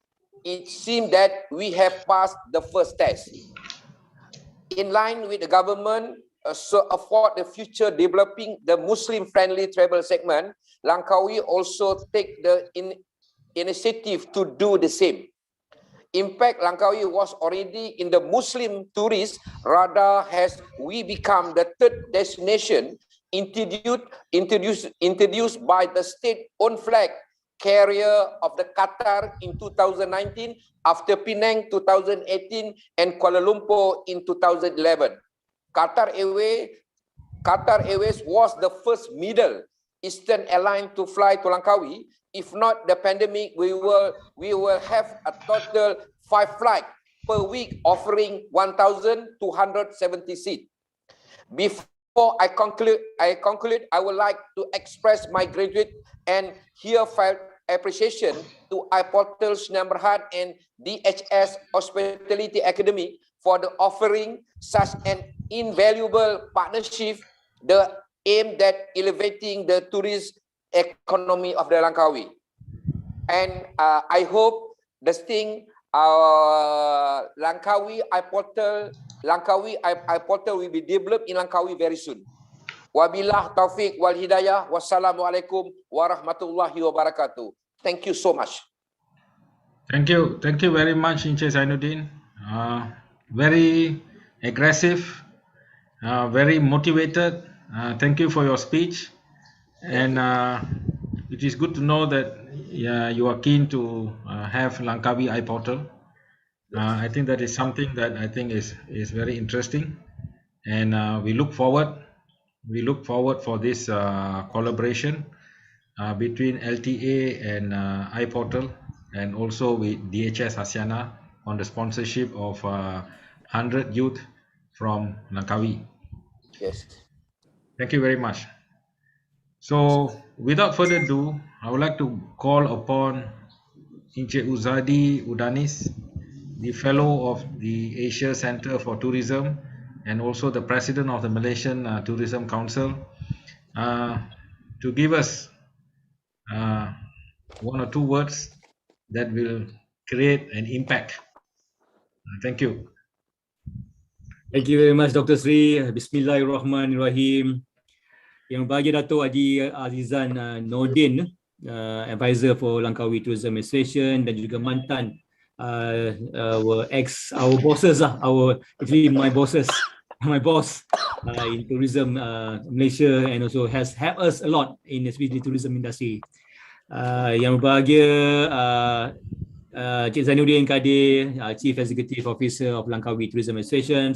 it seemed that we have passed the first test. In line with the government, so afford the future developing the Muslim-friendly travel segment, Langkawi also take the initiative to do the same. In fact, Langkawi was already in the Muslim tourists radar as we become the third destination introduced by the state-owned flag carrier of the Qatar in 2019, after Penang 2018 and Kuala Lumpur in 2011. Qatar Airways was the first Middle Eastern airline to fly to Langkawi. If not the pandemic, we will have a total 5 flights per week offering 1,270 seats. Before I conclude, I would like to express my gratitude and heartfelt appreciation to iPORTAL Sinar Berhad and DHS Hospitality Academy for the offering such an invaluable partnership, the aim that elevating the tourist economy of the Langkawi. And I hope the thing Langkawi iPORTAL will be developed in Langkawi very soon. Wabillah taufiq wal hidayah. Wassalamualaikum warahmatullahi wabarakatuh. Thank you so much. Thank you very much, Encik Zainuddin. Very aggressive, very motivated. Thank you for your speech, and it is good to know that you are keen to have Langkawi iPORTAL. I think that is something that I think is very interesting, and we look forward for this collaboration between LTA and iPORTAL, and also with DHS Asiana on the sponsorship of 100 youth from Langkawi. Yes. Thank you very much. So without further ado, I would like to call upon Encik Uzadi Udanis, the Fellow of the Asia Center for Tourism and also the President of the Malaysian Tourism Council, to give us 1 or 2 words that will create an impact. Thank you. Thank you very much, Dr. Sri. Bismillahirrahmanirrahim. Yang berbahagia Dato' Haji Azizan Nordin, advisor for Langkawi Tourism Administration, dan juga mantan our bosses, actually my boss in tourism Malaysia, and also has helped us a lot in especially tourism industry. Yang berbahagia Cik Zainuddin Kadir, Chief Executive Officer of Langkawi Tourism Administration,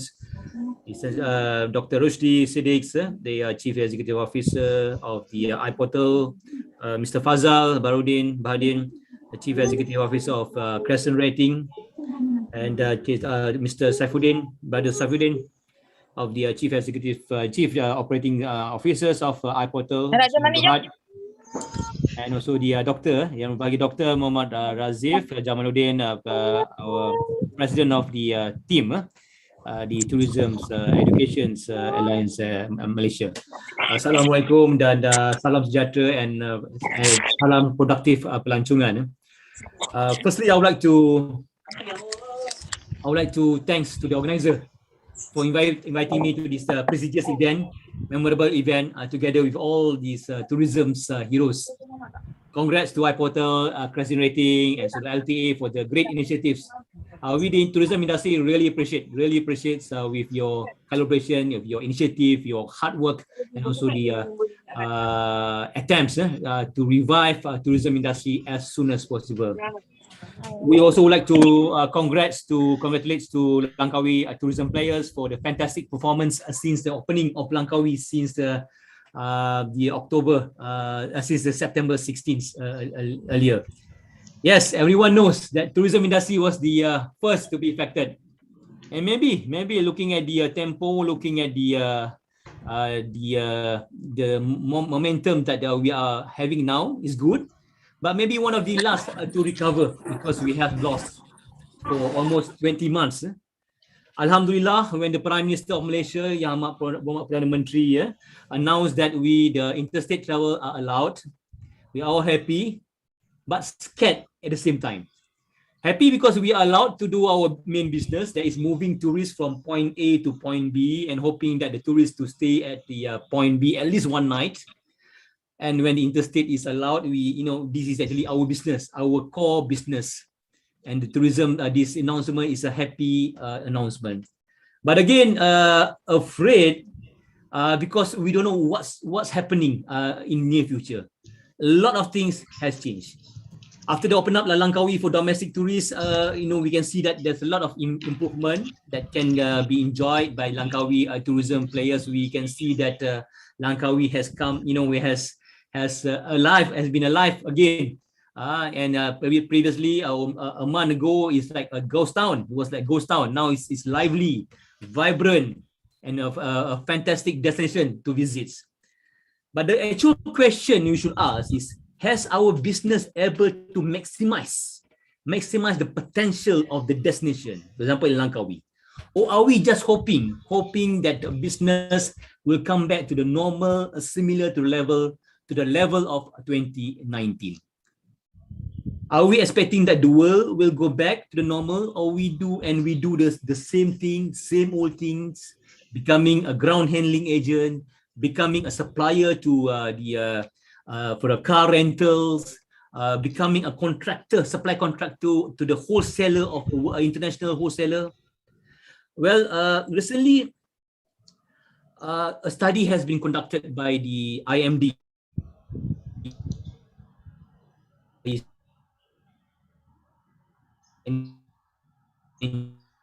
Dr. Rushdie Siddiq, the Chief Executive Officer of the iPORTAL, Mr. Fazal Bahadin, the Chief Executive Officer of Crescent Rating, and Mr. Brother Saifuddin of the Chief Operating Officers of iPORTAL, and also the Doctor, yang bagi Dr. Muhammad Razif Jamaluddin, our President of the team, the Tourism Education Alliance Malaysia. Assalamualaikum dan salam sejahtera and salam produktif pelancongan. Firstly, I would like to thanks to the organizer for inviting me to this prestigious event, memorable event, together with all these tourism heroes. Congrats to iPORTAL, Crescent Rating, and so the LTA for the great initiatives. We the tourism industry really appreciate with your collaboration, of your initiative, your hard work, and also the attempts to revive tourism industry as soon as possible. We also would like to congratulate to Langkawi tourism players for the fantastic performance since the opening of Langkawi since the October, since the September 16th earlier. Yes, everyone knows that tourism industry was the first to be affected, and maybe looking at the tempo, looking at the momentum that we are having now is good. But maybe one of the last to recover because we have lost for almost 20 months. Alhamdulillah, when the Prime Minister of Malaysia, Yang Amat Perdana Menteri, announced that the interstate travel are allowed, we are all happy, but scared at the same time. Happy because we are allowed to do our main business, that is moving tourists from point A to point B and hoping that the tourists to stay at the point B at least one night. And when the interstate is allowed, this is actually our business, our core business. And the tourism, this announcement is a happy announcement. But again, afraid because we don't know what's happening in near future. A lot of things has changed. After they open up Langkawi for domestic tourists, we can see that there's a lot of improvement that can be enjoyed by Langkawi tourism players. We can see that Langkawi has come, has been alive again. Previously, a month ago, it's like a ghost town. It was like ghost town. Now it's lively, vibrant, and a fantastic destination to visit. But the actual question you should ask is, has our business able to maximize the potential of the destination, for example, in Langkawi? Or are we just hoping that the business will come back to the normal, similar to the level of 2019? Are we expecting that the world will go back to the normal, or we do the same thing, same old things, becoming a ground handling agent, becoming a supplier to for the car rentals, becoming a supply contractor to the wholesaler of the international wholesaler? Well, recently, a study has been conducted by the IMD,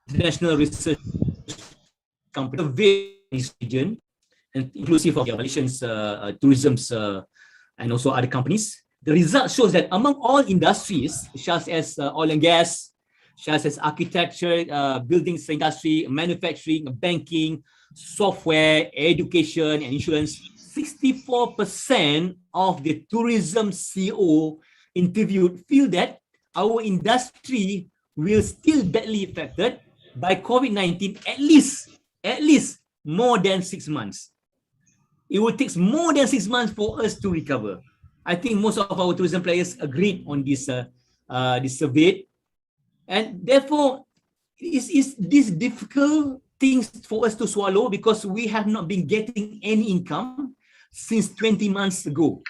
international research company, region, and inclusive of the Malaysian tourism and also other companies. The result shows that among all industries, such as oil and gas, such as architecture, buildings industry, manufacturing, banking, software, education, and insurance, 64% of the tourism CEO interviewed feel that our industry will still badly affected by COVID-19 at least more than 6 months. It will take more than 6 months for us to recover. I think most of our tourism players agreed on this survey, and therefore is these difficult things for us to swallow because we have not been getting any income since 20 months ago.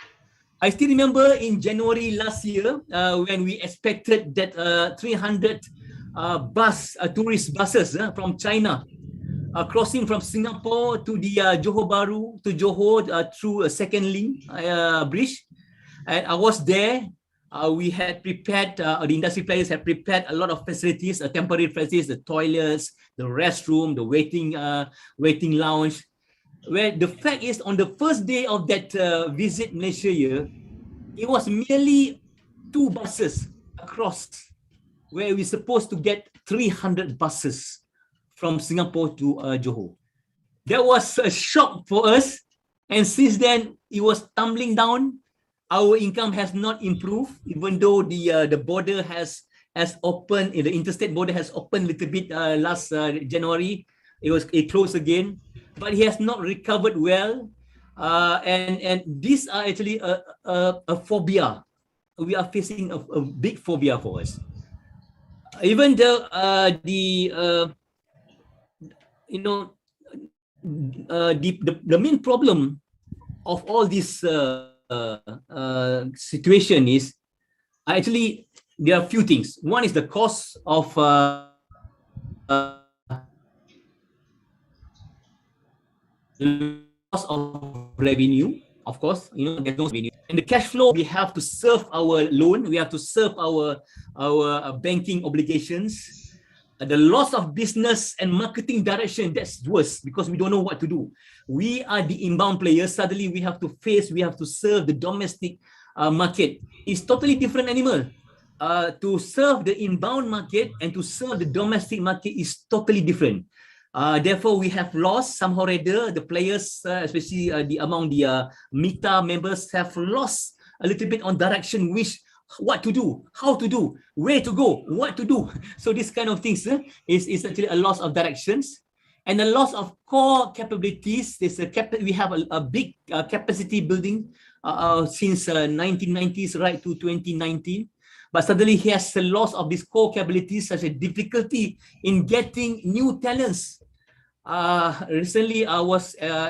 I still remember in January last year when we expected that 300 tourist buses from China crossing from Singapore to the Johor Bahru to Johor through a second link bridge. And I was there. We had prepared, the industry players had prepared a lot of facilities, temporary facilities, the toilets, the restroom, the waiting lounge. Where the fact is, on the first day of that visit Malaysia year, it was merely 2 buses across, where we're supposed to get 300 buses from Singapore to Johor. That was a shock for us, and since then it was tumbling down. Our income has not improved, even though the border has opened. The interstate border has opened a little bit last January. It closed again, but he has not recovered well. And these are actually a phobia. We are facing a big phobia for us. Even the main problem of all this situation is actually there are a few things. One is the cost of loss of revenue. Of course, there's no revenue. And the cash flow, we have to serve our loan, we have to serve our banking obligations. The loss of business and marketing direction, that's worse because we don't know what to do. We are the inbound players. Suddenly we have to serve the domestic market. It's totally different animal. To serve the inbound market and to serve the domestic market is totally different. Therefore, we have lost somehow or other. The players, especially among the MITA members, have lost a little bit on direction, what to do, how to do, where to go, what to do. So this kind of things is actually a loss of directions and a loss of core capabilities. We have a big capacity building since 1990s right to 2019. But suddenly he has a loss of these core capabilities, such as difficulty in getting new talents. Recently, I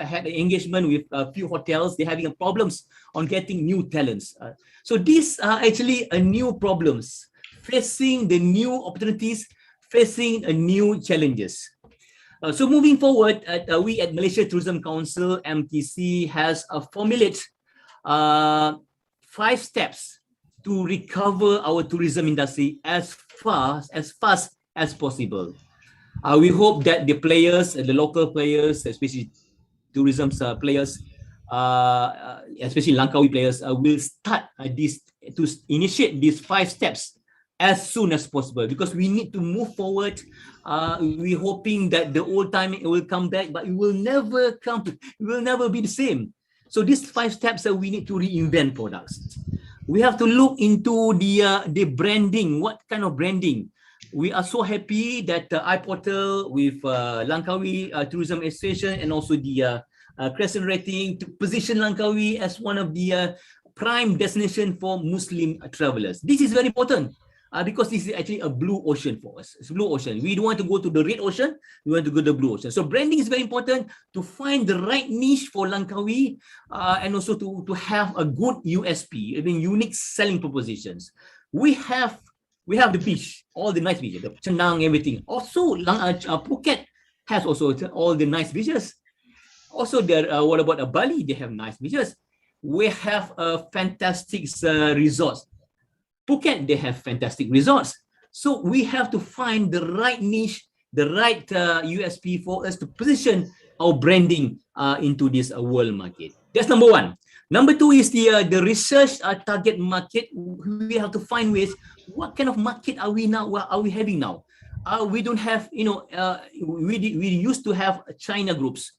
had an engagement with a few hotels. They're having problems on getting new talents. So these are actually new problems, facing the new opportunities, facing new challenges. So moving forward, we at Malaysia Tourism Council, MTC, has formulated 5 steps to recover our tourism industry as fast as possible. We hope that the players, the local players, especially tourism players, especially Langkawi players, will start to initiate these 5 steps as soon as possible, because we need to move forward. We're hoping that the old time will come back, but it will never be the same. So these 5 steps that we need to reinvent products. We have to look into the branding. What kind of branding? We are so happy that iPORTAL with Langkawi Tourism Association and also the Crescent Rating to position Langkawi as one of the prime destination for Muslim travelers. This is very important because this is actually a blue ocean for us. It's blue ocean. We don't want to go to the red ocean. We want to go to the blue ocean. So branding is very important to find the right niche for Langkawi and also to have a good USP, unique selling propositions. We have the beach, all the nice beaches, the Chenang, everything. Also, Phuket has also all the nice beaches. Also, what about Bali? They have nice beaches. We have fantastic resorts. Phuket, they have fantastic resorts. So we have to find the right niche, the right USP for us to position our branding into this world market. That's number 1. Number 2 is the research target market. We have to find ways. What kind of market are we having now? We don't have, we used to have China groups,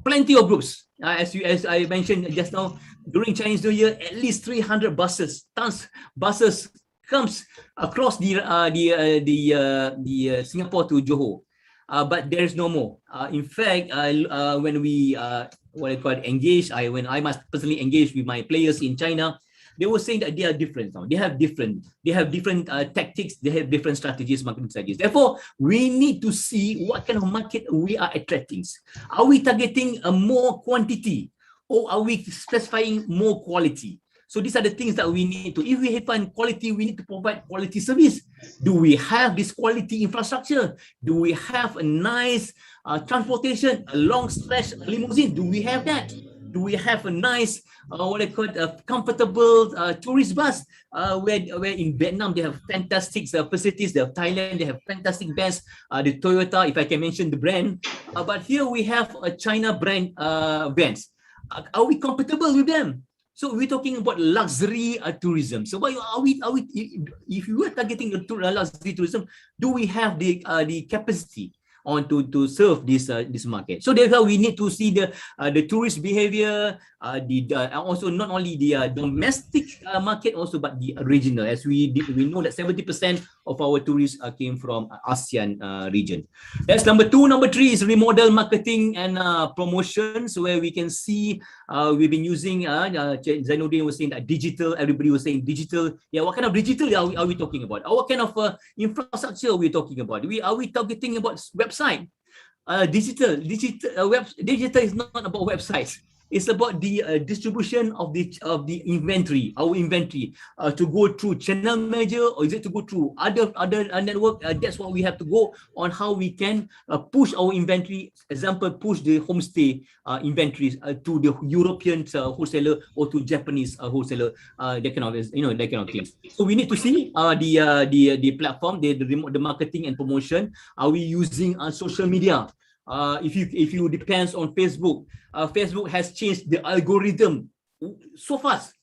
plenty of groups. As I mentioned just now, during Chinese New Year, at least 300 buses comes across the Singapore to Johor. But there is no more. In fact, when we when I must personally engage with my players in China, they were saying that they are different now. They have different tactics. They have different strategies, marketing strategies. Therefore, we need to see what kind of market we are attracting. Are we targeting a more quantity, or are we specifying more quality? So these are the things that we need to. If we find quality, we need to provide quality service. Do we have this quality infrastructure? Do we have a nice transportation, a long stretch limousine? Do we have that? Do we have a nice, comfortable tourist bus? Where in Vietnam they have fantastic facilities. They have Thailand, they have fantastic bands. The Toyota, if I can mention the brand. But here we have a China brand bands. Are we compatible with them? So we're talking about luxury tourism. So if we are targeting luxury tourism, do we have the capacity? on to serve this market. So that's how we need to see the tourist behavior, also not only the domestic market also, but the regional. As we know that 70% of our tourists came from ASEAN region. That's number 2. Number 3 is remodel marketing and promotions, where we can see we've been using Zainuddin was saying that digital. Everybody was saying digital. Yeah, what kind of digital are we talking about? What kind of infrastructure are we talking about? Are we targeting about website? Digital is not about websites. It's about the distribution of the inventory, our inventory, to go through channel manager, or is it to go through other network? That's what we have to go on, how we can push our inventory. Example, push the homestay inventories to the European wholesaler or to Japanese wholesaler. That kind of things. So we need to see the platform, the marketing and promotion. Are we using social media? If you depends on Facebook, Facebook has changed the algorithm so fast.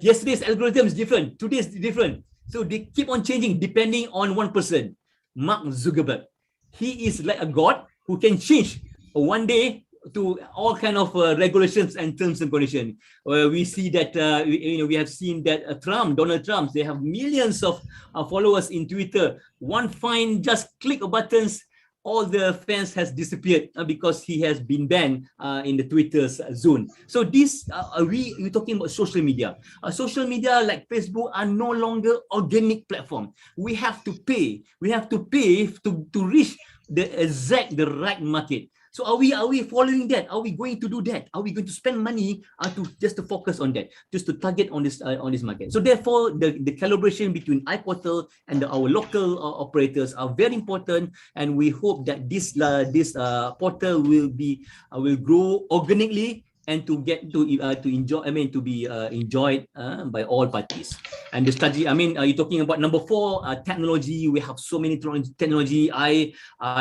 Yesterday's algorithm is different, today's different. So they keep on changing depending on one person, Mark Zuckerberg. He is like a god who can change one day to all kind of regulations and terms and conditions. We see that we have seen that Donald Trump, they have millions of followers in Twitter. One fine, just click a buttons, all the fans has disappeared because he has been banned in the Twitter's zone. So this, we're talking about social media. Social media like Facebook are no longer organic platform. We have to pay. We have to pay to reach the right market. So are we following that? Are we going to do that? Are we going to spend money to focus on that, just to target on this market? So therefore, the collaboration between iPORTAL and our local operators are very important, and we hope that this portal will grow organically and to enjoy. To be enjoyed by all parties. And the strategy, you're talking about number 4, technology. We have so many technology.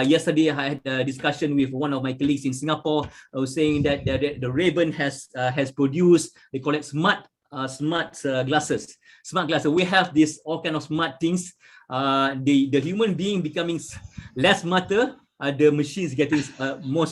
Yesterday I had a discussion with one of my colleagues in Singapore. I was saying that the Raven has produced, they call it smart glasses. Smart glasses. We have this all kind of smart things. The human being becoming less smarter. The machine is getting more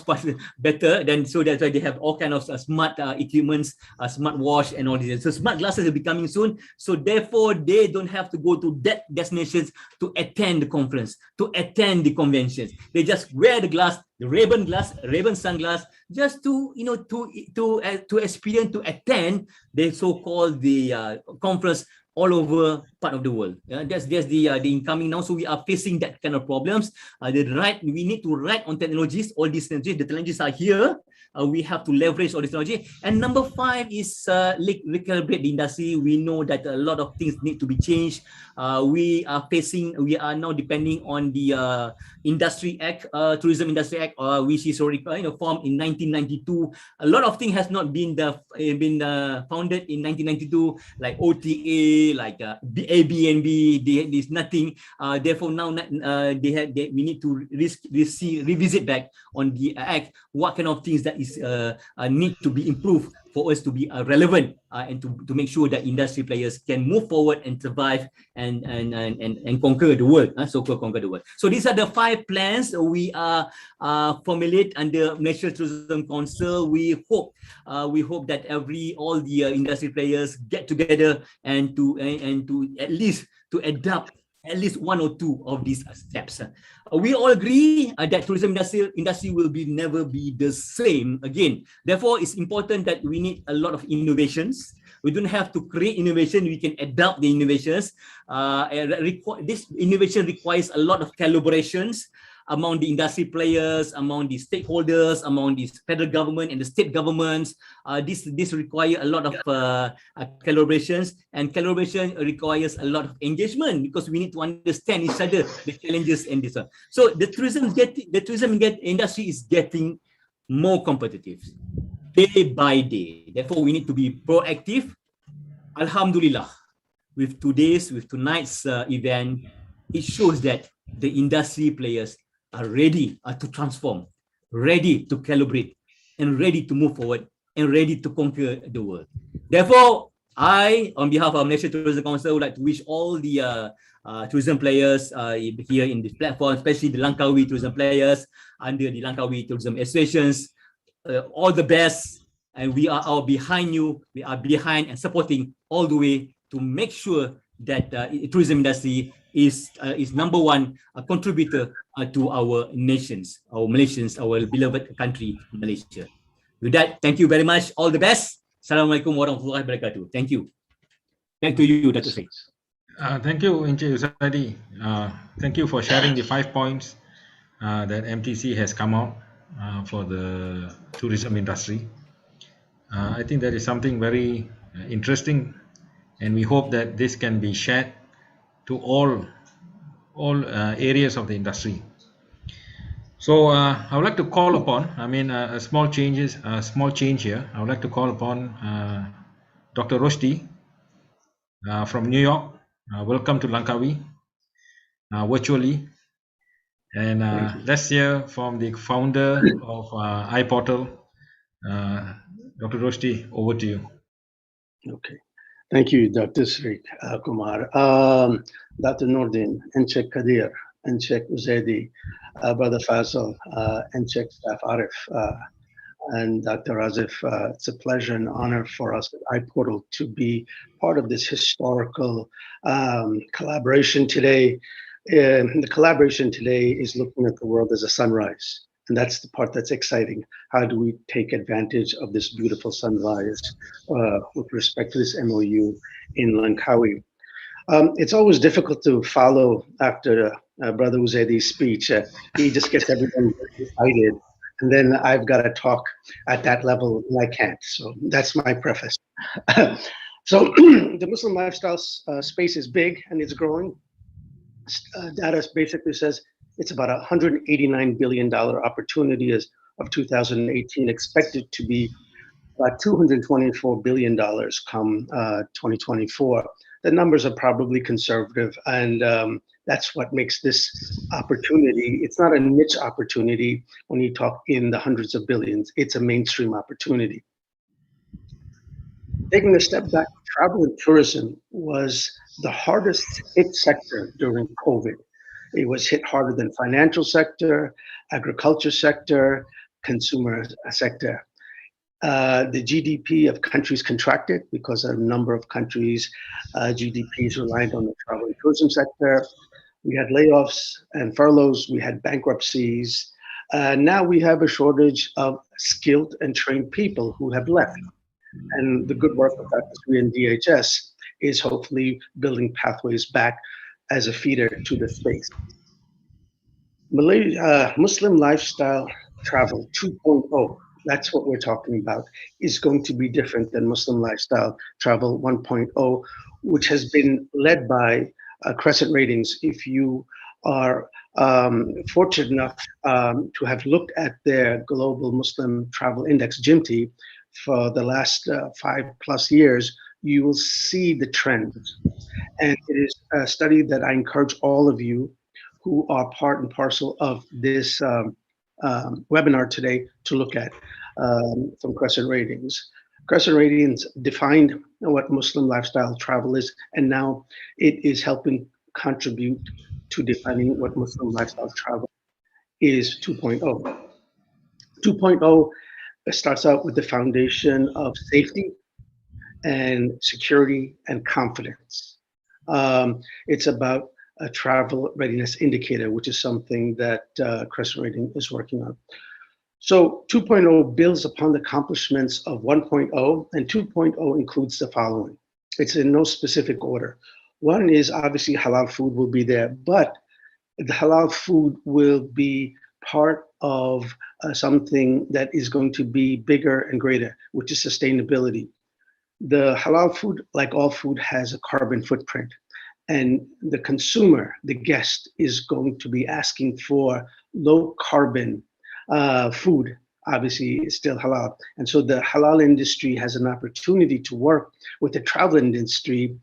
better, then so that's why they have all kind of smart equipments, smart watch and all this. So smart glasses are becoming soon. So therefore, they don't have to go to that destinations to attend the conference, to attend the conventions. They just wear the glass, the Raven sunglass, just to experience, to attend the so-called conference all over part of the world. That's the incoming now. So we are facing that kind of problems. We need to ride on technologies. All these technologies, the technologies are here. We have to leverage all this technology. And number 5 is recalibrate the industry. We know that a lot of things need to be changed. We are now depending on the Industry Act, Tourism Industry Act, which is already formed in 1992. A lot of things has not been founded in 1992, like OTA, like Airbnb. There's nothing. Therefore, now we need to revisit back on the Act. What kind of things that is need to be improved for us to be relevant and to make sure that industry players can move forward and survive and conquer the world. Conquer the world. So these are the 5 plans we are formulate under National Tourism Council. We hope that all the industry players get together and to at least to adopt at least 1 or 2 of these steps. We all agree that tourism industry will never be the same again. Therefore, it's important that we need a lot of innovations. We don't have to create innovation, we can adapt the innovations. This innovation requires a lot of collaborations among the industry players, among the stakeholders, among the federal government and the state governments. This requires a lot of collaborations, and collaboration requires a lot of engagement because we need to understand each other, the challenges and this one. So the tourism industry is getting more competitive day by day. Therefore, we need to be proactive. Alhamdulillah, with tonight's event, it shows that the industry players are ready to transform, ready to calibrate, and ready to move forward, and ready to conquer the world. Therefore, I, on behalf of Malaysian Tourism Council, would like to wish all the tourism players here in this platform, especially the Langkawi tourism players under the Langkawi Tourism Associations, all the best. And we are all behind you. We are behind and supporting all the way to make sure that tourism industry is number one contributor to our nations, our Malaysians, our beloved country, Malaysia. With that, thank you very much. All the best. Assalamualaikum warahmatullahi wabarakatuh. Thank you. Back to you, Dr. Sri. Thank you, Encik Usadi. Thank you for sharing the 5 points that MTC has come out for the tourism industry. I think that is something very interesting, and we hope that this can be shared to all areas of the industry. So I would like to call upon, a small change here. I would like to call upon Dr. Rushdie from New York. Welcome to Langkawi virtually. And let's hear from the founder of iPORTAL. Dr. Rushdie, over to you. Okay. Thank you, Dr. Sri Kumar. Dr. Nordin, Encik Kadir, Encik Uzedi, Brother Fazal, Encik Staff Arif, and Dr. Razif. It's a pleasure and honor for us at iPORTAL to be part of this historical collaboration today. The collaboration today is looking at the world as a sunrise. And that's the part that's exciting. How do we take advantage of this beautiful sunrise with respect to this MOU in Langkawi? It's always difficult to follow after Brother Uzedi's speech. He just gets everyone excited. And then I've got to talk at that level, and I can't. So that's my preface. So the Muslim lifestyle space is big and it's growing. Data basically says it's about a $189 billion opportunity as of 2018, expected to be about $224 billion come 2024. The numbers are probably conservative, and that's what makes this opportunity. It's not a niche opportunity when you talk in the hundreds of billions. It's a mainstream opportunity. Taking a step back, travel and tourism was the hardest hit sector during COVID. It was hit harder than financial sector, agriculture sector, consumer sector. The GDP of countries contracted because a number of countries' GDPs relied on the travel and tourism sector. We had layoffs and furloughs. We had bankruptcies. Now we have a shortage of skilled and trained people who have left. And the good work of Dr. Sri and DHS is hopefully building pathways back as a feeder to the space. Muslim lifestyle travel 2.0, that's what we're talking about, is going to be different than Muslim lifestyle travel 1.0, which has been led by Crescent Ratings. If you are fortunate enough to have looked at their Global Muslim Travel Index, GMT, for the last 5+ years, you will see the trends. And it is a study that I encourage all of you who are part and parcel of this webinar today to look at from Crescent Ratings. Crescent Ratings defined what Muslim lifestyle travel is, and now it is helping contribute to defining what Muslim lifestyle travel is 2.0. 2.0 starts out with the foundation of safety and security and confidence. It's about a travel readiness indicator, which is something that Crescent Rating is working on. So 2.0 builds upon the accomplishments of 1.0, and 2.0 includes the following. It's in no specific order. One is obviously halal food will be there, but the halal food will be part of something that is going to be bigger and greater, which is sustainability. The halal food, like all food, has a carbon footprint. And the consumer, the guest, is going to be asking for low carbon food. Obviously, it's still halal. And so the halal industry has an opportunity to work with the travel industry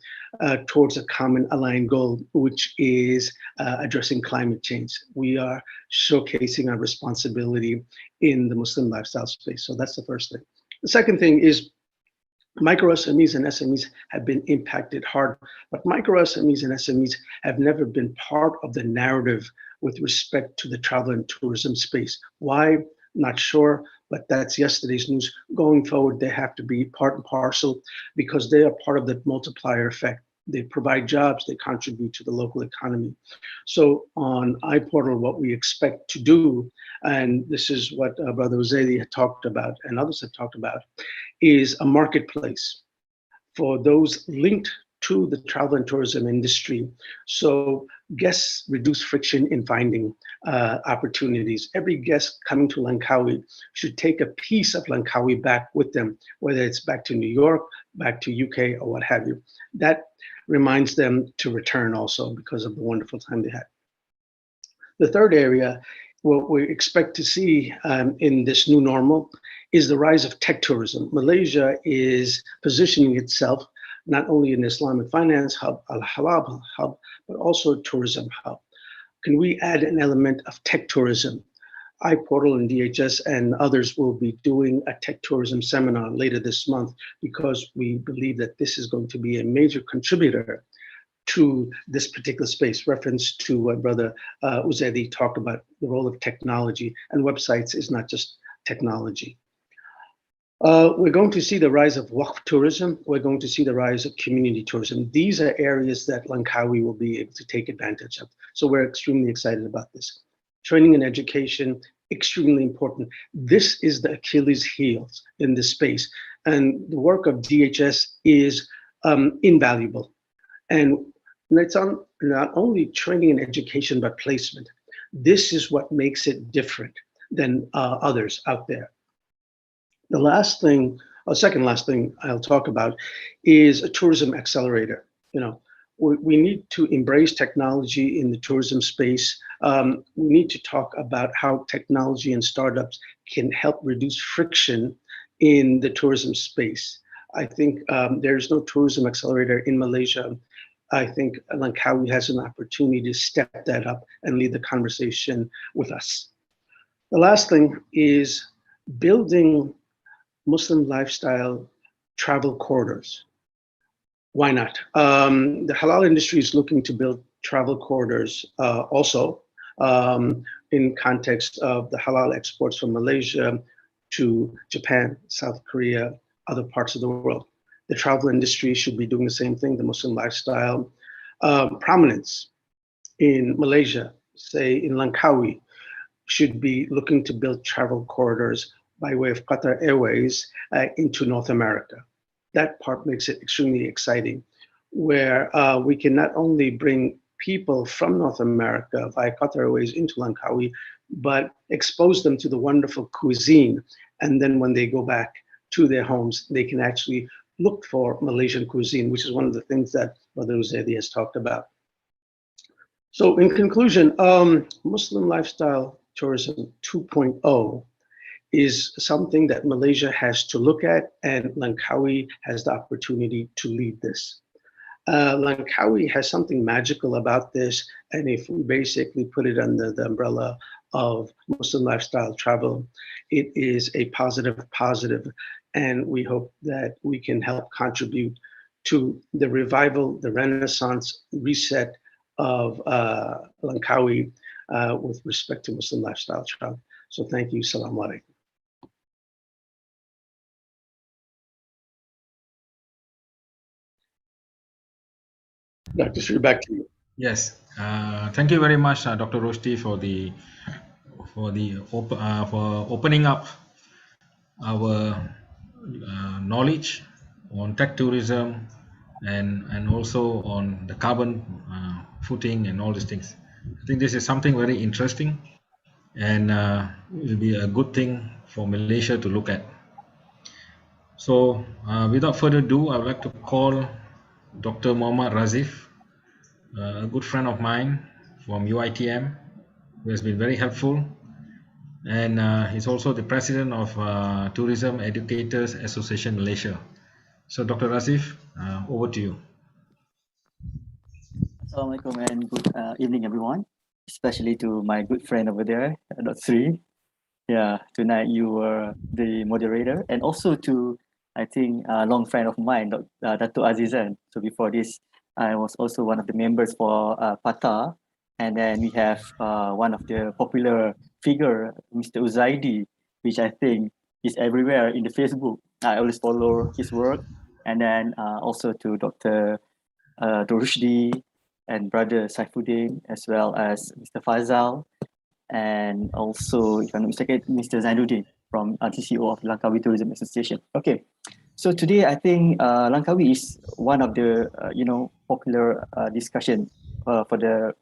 towards a common aligned goal, which is addressing climate change. We are showcasing our responsibility in the Muslim lifestyle space. So that's the first thing. The second thing is Micro SMEs and SMEs have been impacted hard, but micro SMEs and SMEs have never been part of the narrative with respect to the travel and tourism space. Why? Not sure, but that's yesterday's news. Going forward, they have to be part and parcel because they are part of the multiplier effect. They provide jobs, they contribute to the local economy. So on iPortal, what we expect to do, and this is what Brother Uzedi had talked about and others have talked about, is a marketplace for those linked to the travel and tourism industry. So guests reduce friction in finding opportunities. Every guest coming to Langkawi should take a piece of Langkawi back with them, whether it's back to New York, back to UK, or what have you. That reminds them to return also because of the wonderful time they had. The third area, what we expect to see in this new normal is the rise of tech tourism. Malaysia is positioning itself not only an Islamic finance hub, al-halal hub, but also a tourism hub. Can we add an element of tech tourism? iPortal and DHS and others will be doing a tech tourism seminar later this month because we believe that this is going to be a major contributor to this particular space. Reference to what Brother Uzedi talked about, the role of technology, and websites is not just technology. We're going to see the rise of Waqf tourism. We're going to see the rise of community tourism. These are areas that Langkawi will be able to take advantage of. So we're extremely excited about this. Training and education, extremely important. This is the Achilles heels in this space. And the work of DHS is invaluable. And it's on not only training and education, but placement. This is what makes it different than others out there. The last thing, or second last thing I'll talk about is a tourism accelerator. You know, we need to embrace technology in the tourism space. We need to talk about how technology and startups can help reduce friction in the tourism space. I think there's no tourism accelerator in Malaysia. I think Langkawi has an opportunity to step that up and lead the conversation with us. The last thing is building Muslim lifestyle travel corridors. Why not? The halal industry is looking to build travel corridors also in context of the halal exports from Malaysia to Japan, South Korea, other parts of the world. The travel industry should be doing the same thing, the Muslim lifestyle. Prominence in Malaysia, say in Langkawi, should be looking to build travel corridors by way of Qatar Airways into North America. That part makes it extremely exciting, where we can not only bring people from North America via Qatar Airways into Langkawi, but expose them to the wonderful cuisine. And then when they go back to their homes, they can actually look for Malaysian cuisine, which is one of the things that Brother Uzedi has talked about. So in conclusion, Muslim lifestyle tourism 2.0 is something that Malaysia has to look at, and Langkawi has the opportunity to lead this. Langkawi has something magical about this, and if we basically put it under the umbrella of Muslim lifestyle travel, it is a positive, and we hope that we can help contribute to the revival, the renaissance, reset of Langkawi with respect to Muslim lifestyle travel. So thank you. Assalamu alaikum. Dr. Sri, back to you. Yes, thank you very much, Dr. Roshdi, for opening up our knowledge on tech tourism and also on the carbon footing and all these things. I think this is something very interesting, and will be a good thing for Malaysia to look at. So without further ado, I would like to call Dr. Muhammad Razif, a good friend of mine from UITM, who has been very helpful, and he's also the president of Tourism Educators Association Malaysia. So Dr. Razif, over to you. Assalamualaikum and good evening, everyone, especially to my good friend over there, Dr. Sri. Yeah, tonight you were the moderator, and also to I think a long friend of mine, Dato' Azizan. So before this, I was also one of the members for PATA. And then we have one of the popular figure, Mr. Uzaidi, which I think is everywhere in the Facebook. I always follow his work. And then also to Dr. Rushdie and brother Saifuddin, as well as Mr. Fazal, and also, if I'm not mistaken, Mr. Zainuddin from TCO of Langkawi Tourism Association. Okay, so today I think Langkawi is one of the popular discussion for the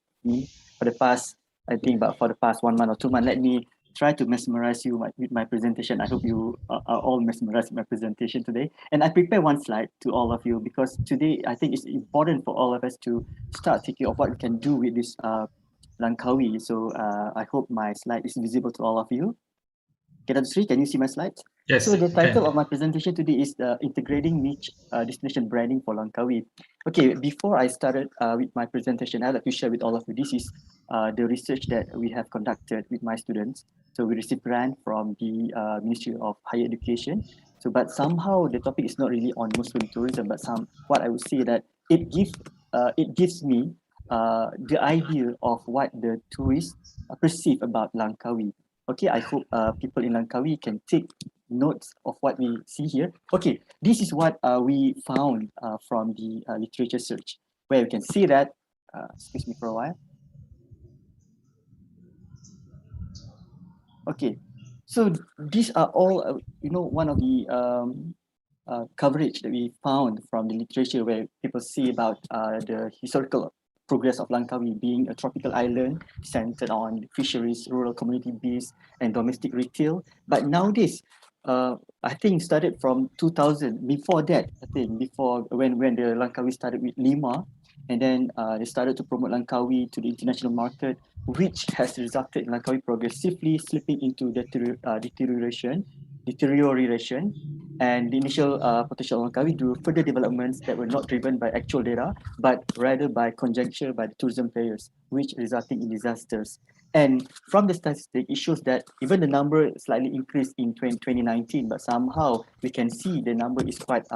past, I think, but for the past 1 month or 2 months. Let me try to mesmerize you with my presentation. I hope you are all mesmerized with my presentation today. And I prepare one slide to all of you because today I think it's important for all of us to start thinking of what we can do with this Langkawi. So I hope my slide is visible to all of you. Okay, Dr. Sri, can you see my slides? Yes. So the title of my presentation today is Integrating Niche Destination Branding for Langkawi. Okay, before I started with my presentation, I'd like to share with all of you, this is the research that we have conducted with my students. So we received grant from the Ministry of Higher Education. So, but somehow the topic is not really on Muslim tourism, but what I would say that it gives me the idea of what the tourists perceive about Langkawi. Okay, I hope people in Langkawi can take notes of what we see here. Okay, this is what we found from the literature search, where we can see that, excuse me for a while. Okay, so these are all, one of the coverage that we found from the literature where people see about the historical progress of Langkawi being a tropical island centered on fisheries, rural community base, and domestic retail. But nowadays, I think started from 2000. Before that, I think before when the Langkawi started with Lima, and then they started to promote Langkawi to the international market, which has resulted in Langkawi progressively slipping into deterioration, and the initial potential of Langkawi do further developments that were not driven by actual data, but rather by conjecture by the tourism players, which resulting in disasters. And from the statistic, it shows that even the number slightly increased in 2019, but somehow we can see the number is quite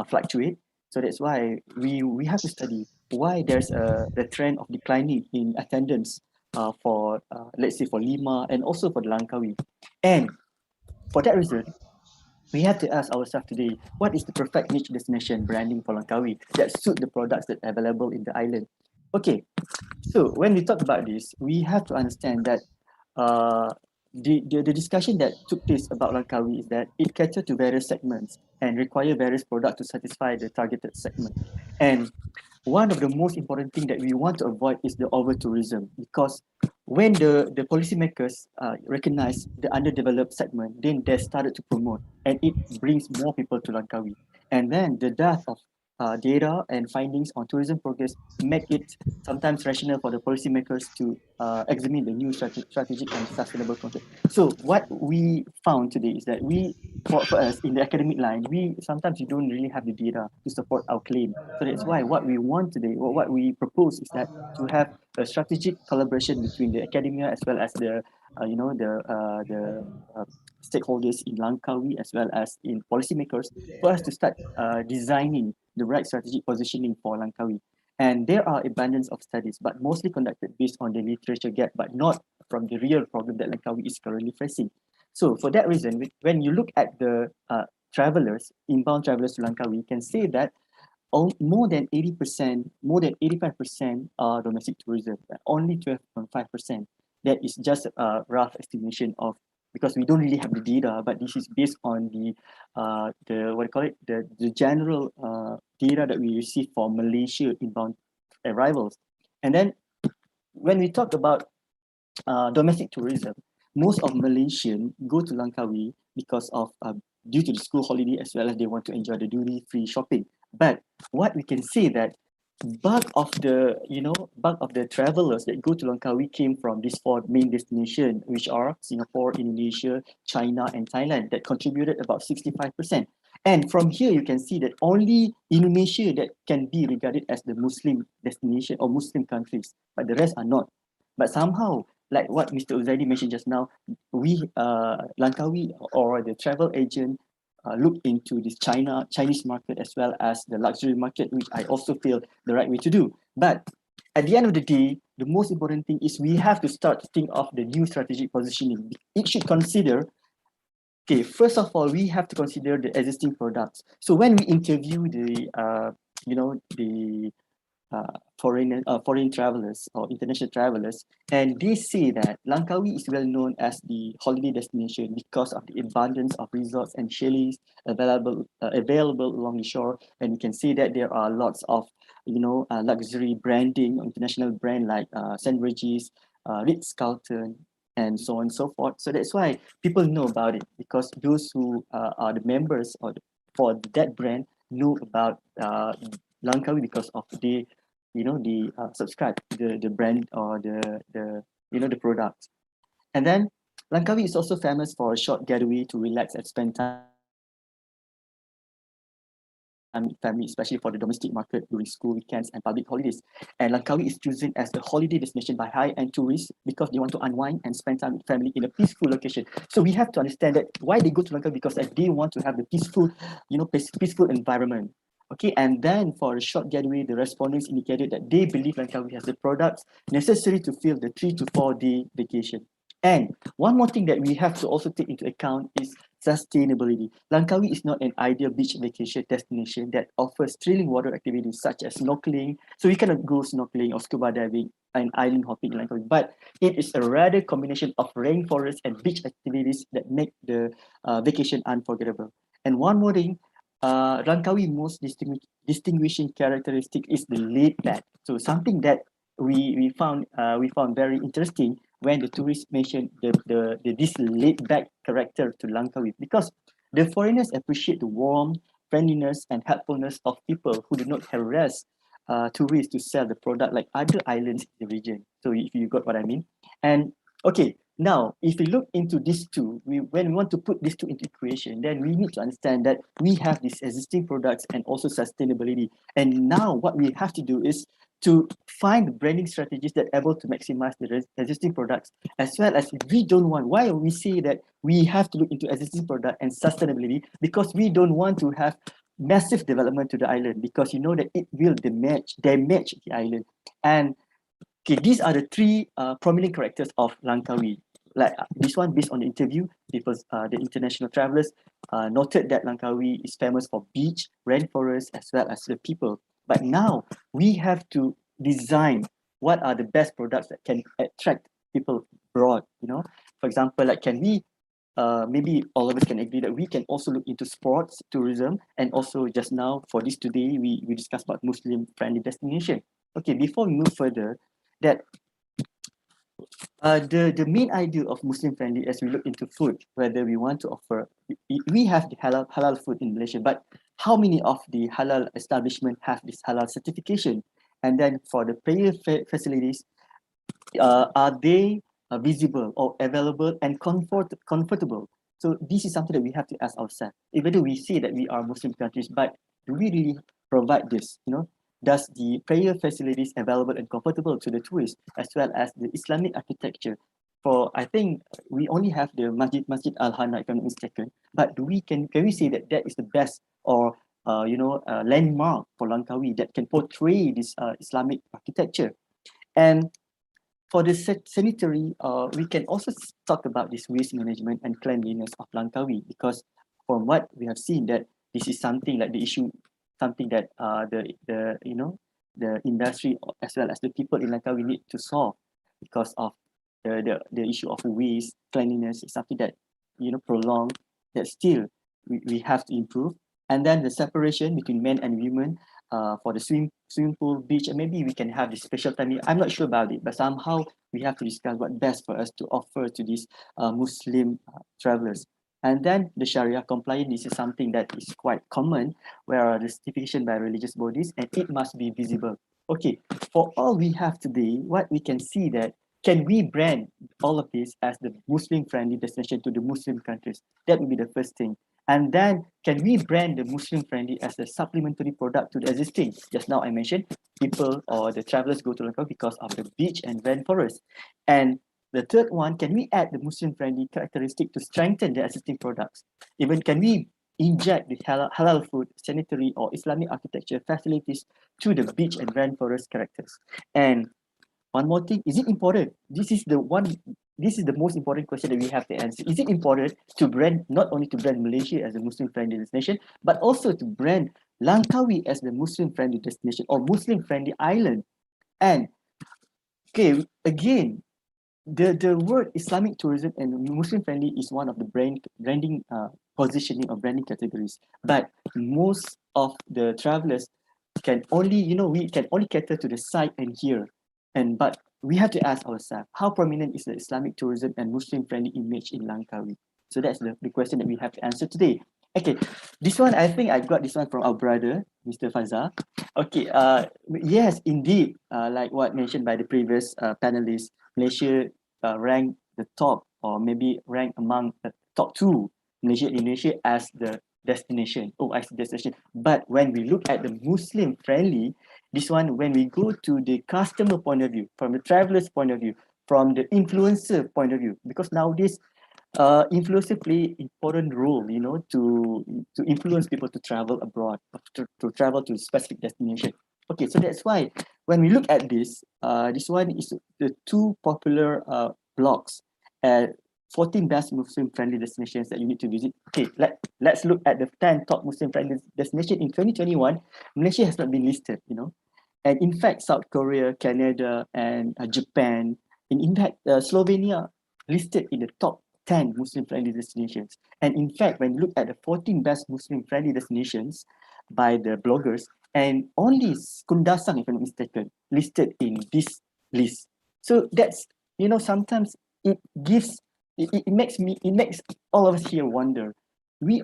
fluctuate. So that's why we have to study why there's the trend of declining in attendance for let's say for Lima and also for the Langkawi. And for that reason, we have to ask ourselves today, what is the perfect niche destination branding for Langkawi that suit the products that are available in the island? Okay, so when we talk about this, we have to understand that the discussion that took place about Langkawi is that it caters to various segments and require various products to satisfy the targeted segment. And one of the most important thing that we want to avoid is the over-tourism, because when the policymakers recognize the underdeveloped segment, then they started to promote, and it brings more people to Langkawi. And then the dearth of data and findings on tourism progress make it sometimes rational for the policymakers to examine the new strategic and sustainable concept. So what we found today is that for us in the academic line, we sometimes don't really have the data to support our claim. So that's why what we want today, or what we propose, is that to have a strategic collaboration between the academia as well as the stakeholders in Langkawi as well as in policymakers for us to start designing the right strategic positioning for Langkawi. And there are abundance of studies, but mostly conducted based on the literature gap, but not from the real problem that Langkawi is currently facing. So for that reason, when you look at the travelers, inbound travelers to Langkawi, you can say that more than 80%, more than 85% are domestic tourism, only 12.5%. That is just a rough estimation of, because we don't really have the data, but this is based on the general data that we receive for Malaysia inbound arrivals. And then when we talk about domestic tourism, most of Malaysians go to Langkawi because of due to the school holiday, as well as they want to enjoy the duty-free shopping. But what we can say that bulk of the travelers that go to Langkawi came from these four main destinations, which are Singapore, Indonesia, China, and Thailand, that contributed about 65%. And from here, you can see that only Indonesia that can be regarded as the Muslim destination or Muslim countries, but the rest are not. But somehow, like what Mr. Uzaidi mentioned just now, we Langkawi or the travel agent look into this Chinese market as well as the luxury market, which I also feel the right way to do. But at the end of the day, the most important thing is we have to start to think of the new strategic positioning. It should consider, okay, first of all, we have to consider the existing products. So when we interview the foreign travelers or international travelers, and they say that Langkawi is well known as the holiday destination because of the abundance of resorts and chalets available along the shore. And you can see that there are lots of luxury branding, international brand like St. Regis, Ritz-Carlton, and so on and so forth. So that's why people know about it, because those who are the members for that brand know about Langkawi because of they subscribe to the brand or the product. And then Langkawi is also famous for a short getaway to relax and spend time with family, especially for the domestic market during school weekends and public holidays. And Langkawi is chosen as the holiday destination by high-end tourists because they want to unwind and spend time with family in a peaceful location. So we have to understand that why they go to Langkawi, because they want to have the peaceful environment. Okay, and then for a short getaway, the respondents indicated that they believe Langkawi has the products necessary to fill the 3 to 4 day vacation. And one more thing that we have to also take into account is sustainability. Langkawi is not an ideal beach vacation destination that offers thrilling water activities such as snorkeling. So we cannot go snorkeling or scuba diving and island hopping in Langkawi, but it is a rather combination of rainforest and beach activities that make the vacation unforgettable. And one more thing, Langkawi most distinguishing characteristic is the laid back. So something that we found very interesting when the tourists mentioned this laid back character to Langkawi, because the foreigners appreciate the warmth, friendliness, and helpfulness of people who do not harass tourists to sell the product like other islands in the region. So if you got what I mean. And okay, now if we look into these two, when we want to put these two into equation, then we need to understand that we have these existing products and also sustainability. And now what we have to do is to find branding strategies that are able to maximize the existing products, as well as we don't want, why we say that we have to look into existing product and sustainability, because we don't want to have massive development to the island, because you know that it will damage the island. And okay, these are the 3 prominent characters of Langkawi. Like this one, based on the interview, because the international travelers noted that Langkawi is famous for beach, rainforest, as well as the people. But now we have to design what are the best products that can attract people abroad. For example, like can we maybe all of us can agree that we can also look into sports tourism, and also just now for this today we discussed about Muslim friendly destination. Okay, before we move further, that the main idea of Muslim friendly, as we look into food, whether we want to offer, we have the halal food in Malaysia, but how many of the halal establishment have this halal certification? And then for the prayer facilities, are they visible or available and comfortable? So this is something that we have to ask ourselves. Even though we say that we are Muslim countries, but do we really provide this? Does the prayer facilities available and comfortable to the tourists, as well as the Islamic architecture? For I think we only have the Masjid Al-Hana, if I'm not mistaken. But can we say that that is the best or landmark for Langkawi that can portray this Islamic architecture? And for the sanitary, we can also talk about this waste management and cleanliness of Langkawi, because from what we have seen, that this is something like the issue, something that the industry as well as the people in Langkawi need to solve, because of the issue of waste. Cleanliness is something that prolonged, that still we have to improve. And then the separation between men and women for the swimming pool, beach, and maybe we can have this special timing. I'm not sure about it, but somehow we have to discuss what best for us to offer to these Muslim travelers. And then the Sharia compliant, this is something that is quite common, where the certification by religious bodies, and it must be visible. Okay, for all we have today, what we can see that, can we brand all of this as the Muslim-friendly destination to the Muslim countries? That would be the first thing. And then, can we brand the Muslim-friendly as a supplementary product to the existing? Just now I mentioned, people or the travelers go to Langkawi because of the beach and rainforest. And the third one, can we add the Muslim-friendly characteristic to strengthen the existing products? Even can we inject the halal food, sanitary or Islamic architecture facilities to the beach and rainforest characters. And one more thing, is it important? This is the most important question that we have to answer. Is it important to brand, not only to brand Malaysia as a Muslim-friendly destination, but also to brand Langkawi as the Muslim-friendly destination or Muslim-friendly island? And okay, again, the word Islamic tourism and Muslim friendly is one of the branding positioning or branding categories. But most of the travelers can only, we can only cater to the sight and hear. But we have to ask ourselves, how prominent is the Islamic tourism and Muslim friendly image in Langkawi? So that's the question that we have to answer today. Okay, this one, I think I got this one from our brother, Mr. Fazal. Okay, yes, indeed, like what mentioned by the previous panelists, Malaysia rank the top or maybe rank among the top two, Malaysia, Indonesia as the destination. Oh, as the destination. But when we look at the Muslim friendly, this one, when we go to the customer point of view, from the traveler's point of view, from the influencer point of view, because nowadays influencer play important role, to influence people to travel abroad, to travel to a specific destination. Okay, so that's why when we look at this one is the two popular blogs at 14 best Muslim friendly destinations that you need to visit. Okay, let's look at the 10 top Muslim friendly destination in 2021. Malaysia has not been listed, and in fact, South Korea, Canada, and Japan, and in fact, Slovenia listed in the top 10 Muslim-friendly destinations. And in fact, when you look at the 14 best Muslim-friendly destinations by the bloggers, and only Kundasang, if I'm not mistaken, listed in this list. So that's, sometimes it gives, it makes all of us here wonder. We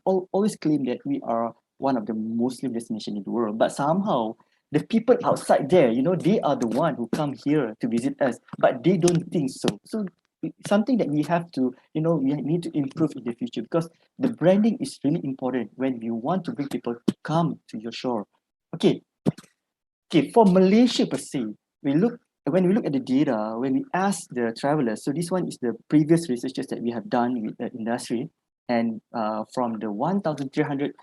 always claim that we are one of the Muslim destinations in the world, but somehow the people outside there, they are the one who come here to visit us, but they don't think so. So something that we have to, we need to improve in the future, because the branding is really important when you want to bring people to come to your shore. Okay, for Malaysia per se, when we look at the data, when we ask the travelers, so this one is the previous researches that we have done with the industry, and from the 1,300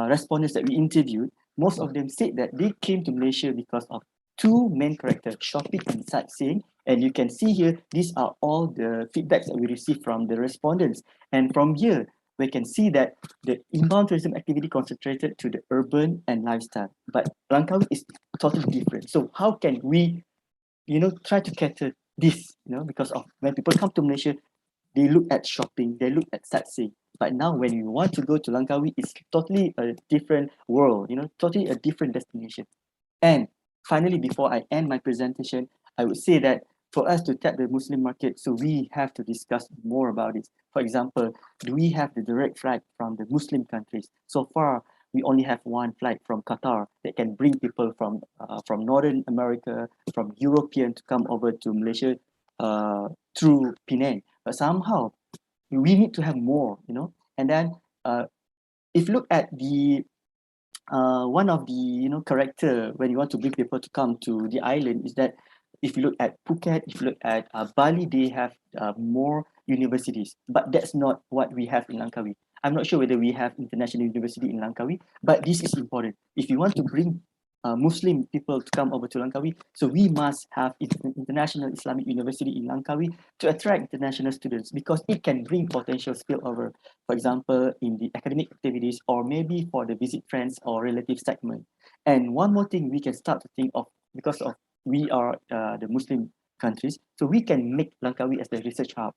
respondents that we interviewed, most of them said that they came to Malaysia because of two main characters, shopping and sightseeing. And you can see here, these are all the feedbacks that we received from the respondents. And from here, we can see that the inbound tourism activity concentrated to the urban and lifestyle. But Langkawi is totally different. So how can we, try to cater this, because of when people come to Malaysia, they look at shopping, they look at sightseeing. But now when you want to go to Langkawi, it's totally a different world, totally a different destination. And finally, before I end my presentation, I would say that for us to tap the Muslim market, so we have to discuss more about it. For example, do we have the direct flight from the Muslim countries? So far, we only have one flight from Qatar that can bring people from Northern America, from European to come over to Malaysia through Penang. But somehow, we need to have more, And then, if you look at the one of the character when you want to bring people to come to the island is that if you look at Phuket, if you look at Bali, they have more universities, but that's not what we have in Langkawi. I'm not sure whether we have international university in Langkawi, but this is important. If you want to bring Muslim people to come over to Langkawi, so we must have international Islamic university in Langkawi to attract international students, because it can bring potential spillover, for example, in the academic activities, or maybe for the visit friends or relative segment. And one more thing we can start to think of, because of we are the Muslim countries, so we can make Langkawi as the research hub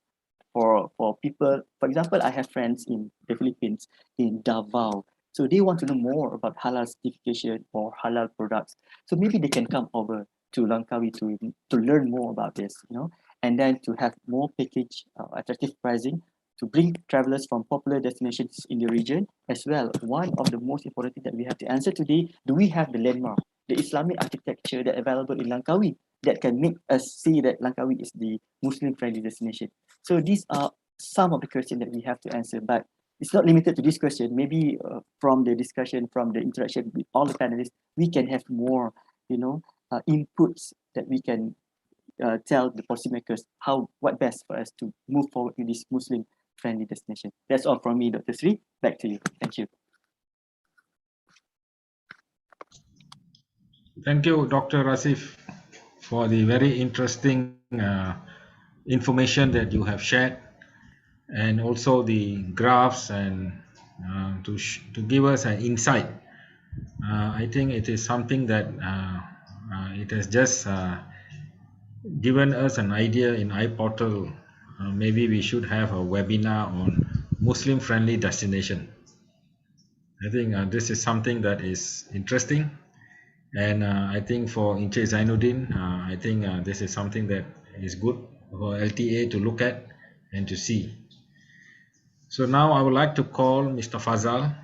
for people. For example, I have friends in the Philippines, in Davao. So they want to know more about halal certification or halal products. So maybe they can come over to Langkawi to learn more about this, and then to have more package, attractive pricing, to bring travelers from popular destinations in the region as well. One of the most important things that we have to answer today, do we have the landmark, the Islamic architecture that available in Langkawi that can make us see that Langkawi is the Muslim-friendly destination? So these are some of the questions that we have to answer, but it's not limited to this question. Maybe from the discussion, from the interaction with all the panelists, we can have more, inputs that we can tell the policymakers what best for us to move forward with this Muslim friendly destination. That's all from me, Dr. Sri. Back to you. Thank you. Thank you, Dr. Rasif, for the very interesting information that you have shared, and also the graphs, and to give us an insight. I think it is something that it has just given us an idea in iPortal. Maybe we should have a webinar on Muslim-friendly destination. I think this is something that is interesting, and I think for Encik Zainuddin, I think this is something that is good for LTA to look at and to see. So now I would like to call Mr. Fazal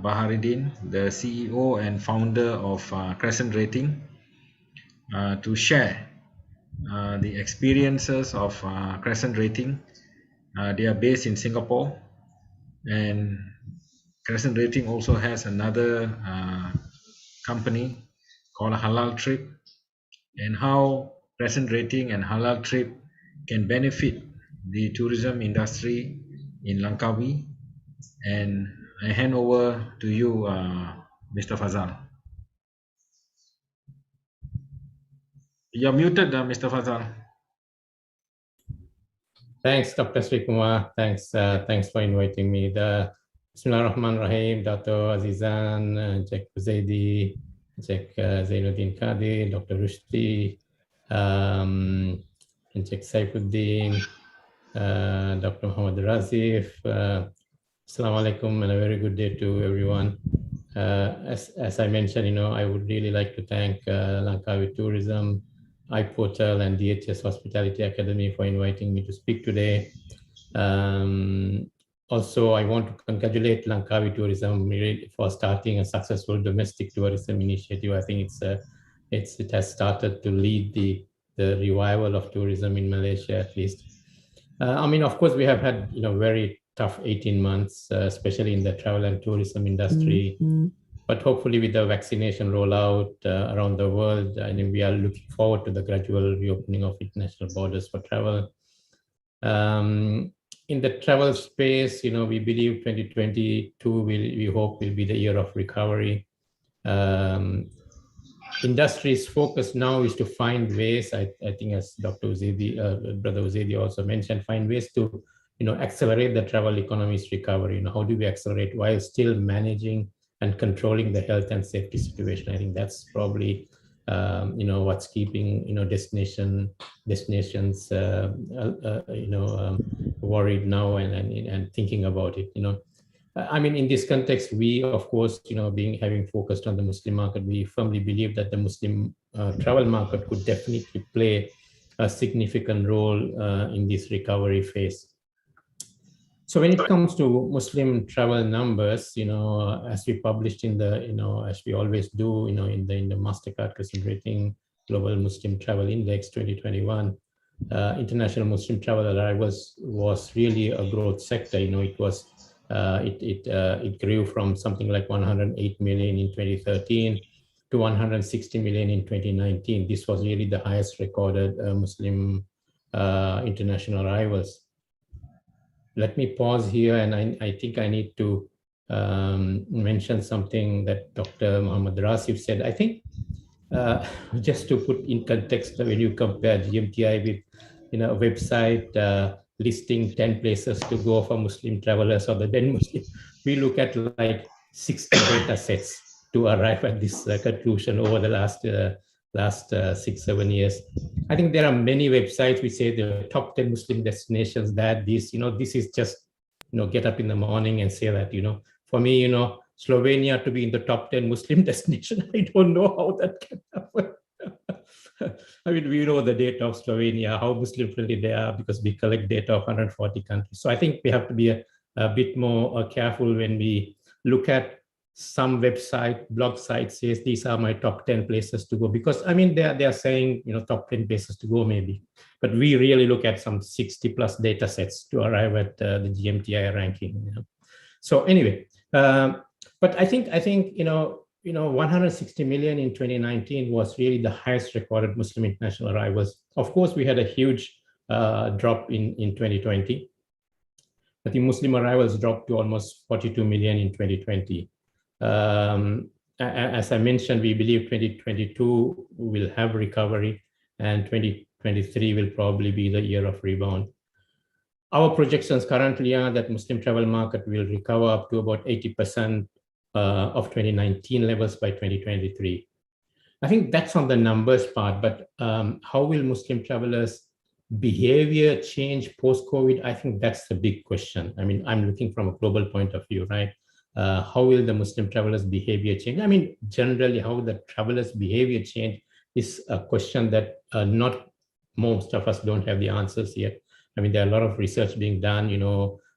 Baharuddin, the CEO and founder of Crescent Rating, to share the experiences of Crescent Rating. They are based in Singapore, and Crescent Rating also has another company called Halal Trip, and how Crescent Rating and Halal Trip can benefit the tourism industry in Langkawi. And I hand over to you, Mr. Fazal. You're muted, Mr. Fazal. Thanks, Dr. Sri Kumar. Thanks for inviting me. Bismillahirrahmanirrahim, Dr. Azizan, Encik Zaidi, Encik Zainuddin Kadir, Dr. Rushdi, Encik Saifuddin, Dr. Muhammad Razif. Assalamu alaikum and a very good day to everyone. As I mentioned, I would really like to thank Langkawi Tourism, iPORTAL, and DHS Hospitality Academy for inviting me to speak today. Also, I want to congratulate Langkawi Tourism for starting a successful domestic tourism initiative. I think it has started to lead the revival of tourism in Malaysia, at least. I mean, of course, we have had very tough 18 months, especially in the travel and tourism industry. But hopefully with the vaccination rollout around the world, I think we are looking forward to the gradual reopening of international borders for travel. In the travel space, we believe 2022 we hope will be the year of recovery. Industry's focus now is to find ways, I think as Dr. Uzedi, Brother Uzedi also mentioned, find ways to accelerate the travel economy's recovery. How do we accelerate while still managing and controlling the health and safety situation? I think that's probably what's keeping destinations worried now and thinking about it. I mean, in this context, we of course having focused on the Muslim market, we firmly believe that the Muslim travel market could definitely play a significant role in this recovery phase. So when it comes to Muslim travel numbers, as we published in the, as we always do, in the Mastercard Crescent Rating Global Muslim Travel Index 2021, international Muslim travel arrivals was really a growth sector. It was, it grew from something like 108 million in 2013 to 160 million in 2019. This was really the highest recorded Muslim international arrivals. Let me pause here, and I think I need to mention something that Dr. Muhammad Rasif said. I think just to put in context, when you compare GMTI with a website listing 10 places to go for Muslim travelers or the then Muslim, we look at like 60 data sets to arrive at this conclusion over the last 6-7 years. I think there are many websites which say the top 10 Muslim destinations that this is just, get up in the morning and say that, for me, Slovenia to be in the top 10 Muslim destination, I don't know how that can happen. I mean, we know the data of Slovenia, how Muslim friendly they are, because we collect data of 140 countries. So I think we have to be a bit more careful when we look at some website, blog site says these are my top 10 places to go, because I mean, they are saying, top 10 places to go maybe, but we really look at some 60 plus data sets to arrive at the GMTI ranking. So anyway, but I think 160 million in 2019 was really the highest recorded Muslim international arrivals. Of course, we had a huge drop in 2020. I think Muslim arrivals dropped to almost 42 million in 2020. As I mentioned, we believe 2022 will have recovery, and 2023 will probably be the year of rebound. Our projections currently are that Muslim travel market will recover up to about 80% of 2019 levels by 2023. I think that's on the numbers part, but how will Muslim travelers' behavior change post-COVID? I think that's the big question. I mean, I'm looking from a global point of view, right? How will the Muslim travelers' behavior change? I mean, generally, how the travelers' behavior change is a question that not most of us don't have the answers yet. I mean, there are a lot of research being done,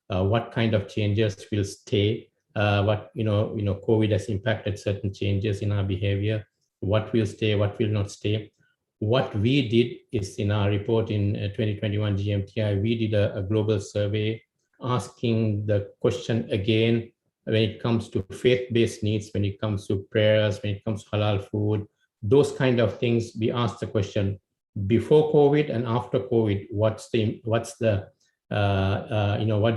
what kind of changes will stay, what, COVID has impacted certain changes in our behavior, what will stay, what will not stay. What we did is in our report in 2021 GMTI, we did a global survey asking the question again, when it comes to faith-based needs, when it comes to prayers, when it comes to halal food, those kind of things. We asked the question, before COVID and after COVID, what do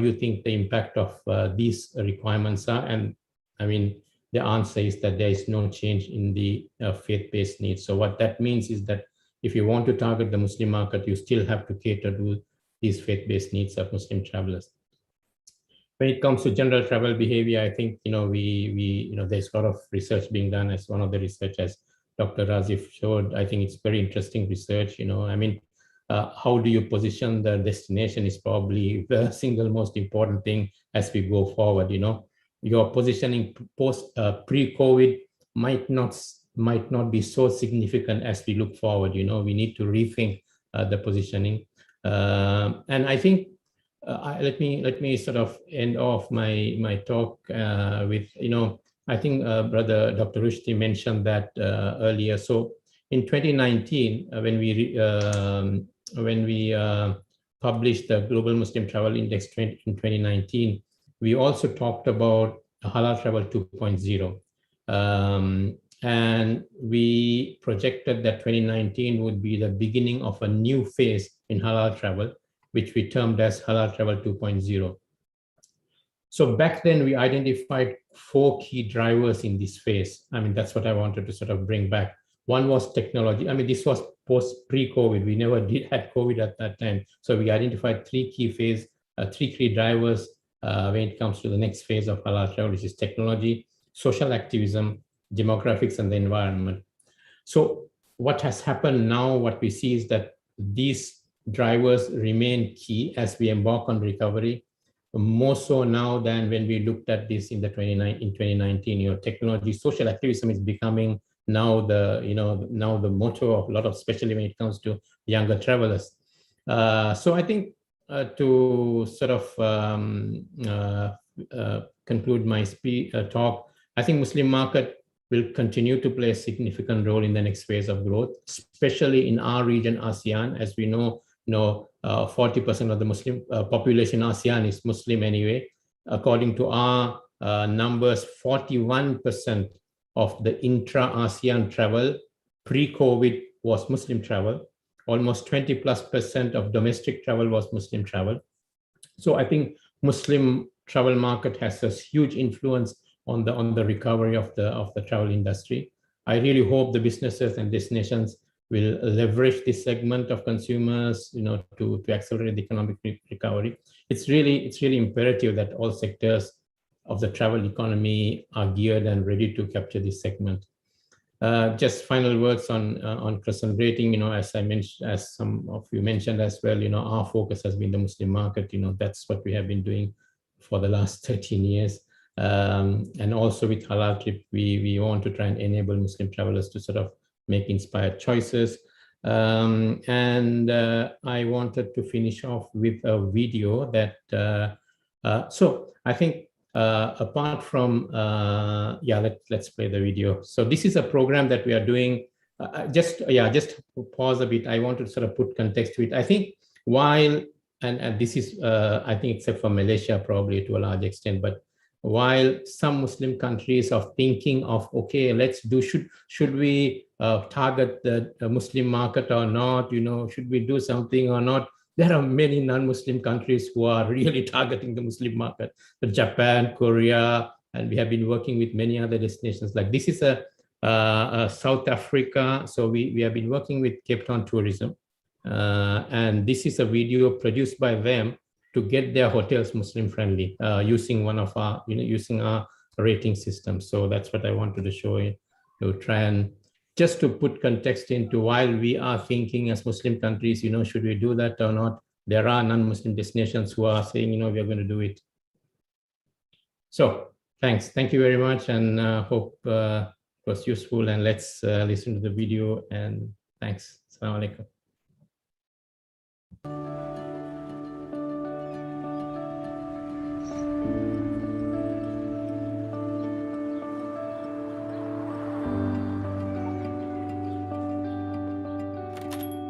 you think the impact of these requirements are? And I mean, the answer is that there is no change in the faith-based needs. So what that means is that if you want to target the Muslim market, you still have to cater to these faith-based needs of Muslim travelers. When it comes to general travel behavior, I think, there's a lot of research being done, as one of the researchers, Dr. Razif showed. I think it's very interesting research. I mean, how do you position the destination is probably the single most important thing as we go forward. Your positioning pre-COVID might not be so significant as we look forward. We need to rethink the positioning. And I think let me sort of end off my talk with, I think Brother Dr. Rushdie mentioned that earlier. So in 2019, when we published the Global Muslim Travel Index in 2019, we also talked about Halal Travel 2.0. And we projected that 2019 would be the beginning of a new phase in halal travel, which we termed as Halal Travel 2.0. So back then we identified 4 key drivers in this phase. I mean, that's what I wanted to sort of bring back. One was technology. I mean, this was pre-COVID. We never had COVID at that time. So we identified 3 key drivers when it comes to the next phase of halal travel, which is technology, social activism, demographics, and the environment. So what has happened now, what we see is that these drivers remain key as we embark on recovery, more so now than when we looked at this in 2019. Technology, social activism is becoming now the motto of a lot of, especially when it comes to younger travelers. So I think to sort of conclude my talk, I think Muslim market will continue to play a significant role in the next phase of growth, especially in our region, ASEAN. As we know, 40% of the Muslim population in ASEAN is Muslim anyway. According to our numbers, 41% of the intra-ASEAN travel pre-COVID was Muslim travel. Almost 20+% of domestic travel was Muslim travel. So I think Muslim travel market has a huge influence on the recovery of the travel industry. I really hope the businesses and destinations will leverage this segment of consumers, to accelerate the economic recovery. It's really imperative that all sectors of the travel economy are geared and ready to capture this segment. Just final words on Crescent rating. As I mentioned, as some of you mentioned as well, our focus has been the Muslim market. That's what we have been doing for the last 13 years. And also with Halal Trip, we want to try and enable Muslim travelers to sort of make inspired choices. And I wanted to finish off with a video that, so I think apart from, let's play the video. So this is a program that we are doing. Just pause a bit. I want to sort of put context to it. I think while, and this is, I think except for Malaysia probably to a large extent, but while some Muslim countries are thinking of, okay, let's do, should we target the Muslim market or not? Should we do something or not? there are many non-Muslim countries who are really targeting the Muslim market, Japan, Korea, and we have been working with many other destinations. Like this is a South Africa, so we have been working with Cape Town Tourism, and this is a video produced by them to get their hotels Muslim friendly, using one of our, using our rating system. So that's what I wanted to show you, to try and just to put context into, while we are thinking as Muslim countries, should we do that or not? There are non-Muslim destinations who are saying, we are going to do it. So thanks. Thank you very much, and hope it was useful. And let's listen to the video, and thanks. Assalamu alaikum.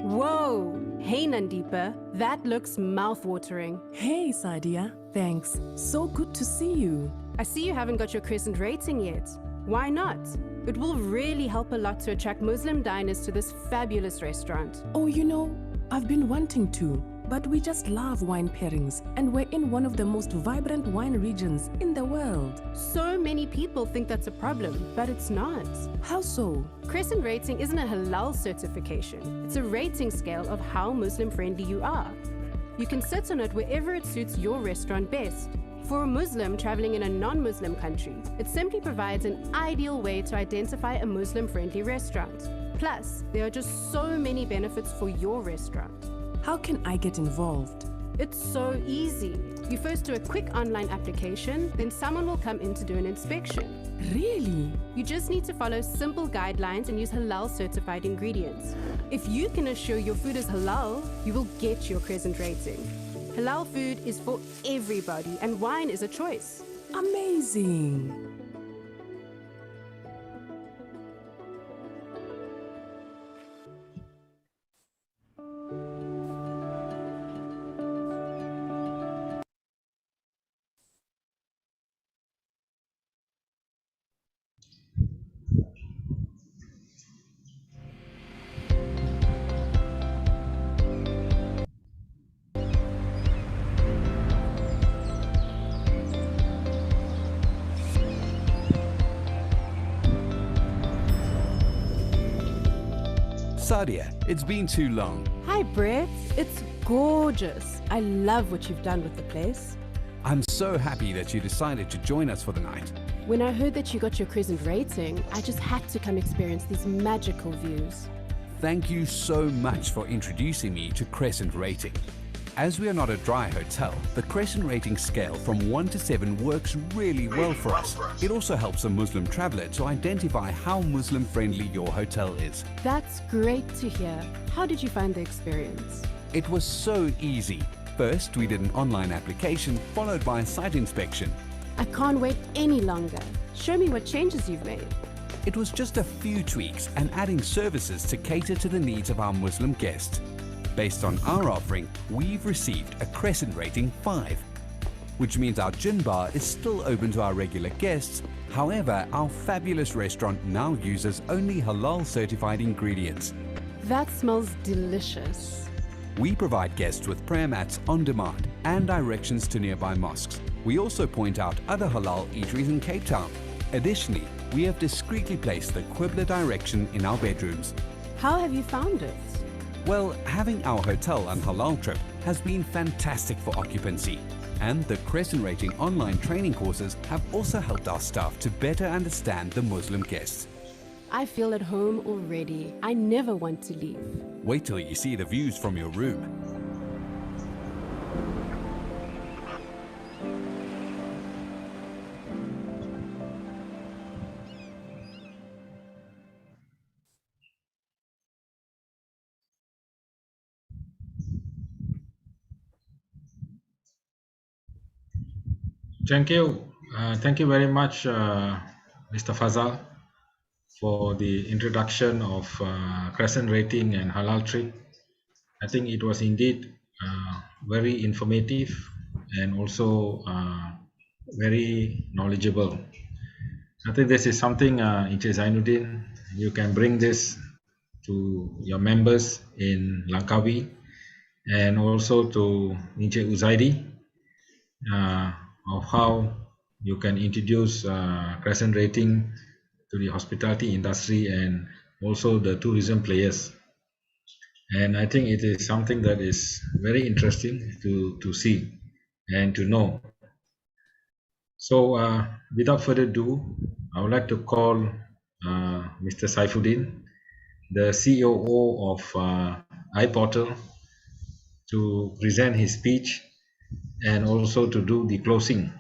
Whoa! Hey Nandipa, that looks mouth-watering. Hey Sadia, thanks. So good to see you. I see you haven't got your crescent rating yet. Why not? It will really help a lot to attract Muslim diners to this fabulous restaurant. Oh, I've been wanting to, but we just love wine pairings, and we're in one of the most vibrant wine regions in the world. So many people think that's a problem, but it's not. How so? Crescent rating isn't a halal certification. It's a rating scale of how Muslim-friendly you are. You can sit on it wherever it suits your restaurant best. For a Muslim traveling in a non-Muslim country, it simply provides an ideal way to identify a Muslim-friendly restaurant. Plus, there are just so many benefits for your restaurant. How can I get involved? It's so easy. You first do a quick online application, then someone will come in to do an inspection. Really? You just need to follow simple guidelines and use halal certified ingredients. If you can assure your food is halal, you will get your crescent rating. Halal food is for everybody, and wine is a choice. Amazing! Sadia, it's been too long. Hi, Brett. It's gorgeous. I love what you've done with the place. I'm so happy that you decided to join us for the night. When I heard that you got your crescent rating, I just had to come experience these magical views. Thank you so much for introducing me to Crescent Rating. As we are not a dry hotel, the Crescent Rating scale from 1 to 7 works really well for us. It also helps a Muslim traveler to identify how Muslim-friendly your hotel is. That's great to hear. How did you find the experience? It was so easy. First, we did an online application, followed by a site inspection. I can't wait any longer. Show me what changes you've made. It was just a few tweaks and adding services to cater to the needs of our Muslim guests. Based on our offering, we've received a Crescent Rating 5, which means our gin bar is still open to our regular guests. However, our fabulous restaurant now uses only halal certified ingredients. That smells delicious. We provide guests with prayer mats on demand and directions to nearby mosques. We also point out other halal eateries in Cape Town. Additionally, we have discreetly placed the Qibla direction in our bedrooms. How have you found it? Well, having our hotel on halal trip has been fantastic for occupancy. And the Crescent Rating online training courses have also helped our staff to better understand the Muslim guests. I feel at home already. I never want to leave. Wait till you see the views from your room. Thank you. Thank you very much, Mr. Fazal, for the introduction of Crescent Rating and Halal Trip. I think it was indeed very informative and also very knowledgeable. I think this is something, Encik Zainuddin, you can bring this to your members in Langkawi, and also to Encik Uzaidi of how you can introduce crescent rating to the hospitality industry and also the tourism players. And I think it is something that is very interesting to see and to know. So without further ado, I would like to call Mr. Saifuddin, the COO of iPORTAL, to present his speech and also to do the closing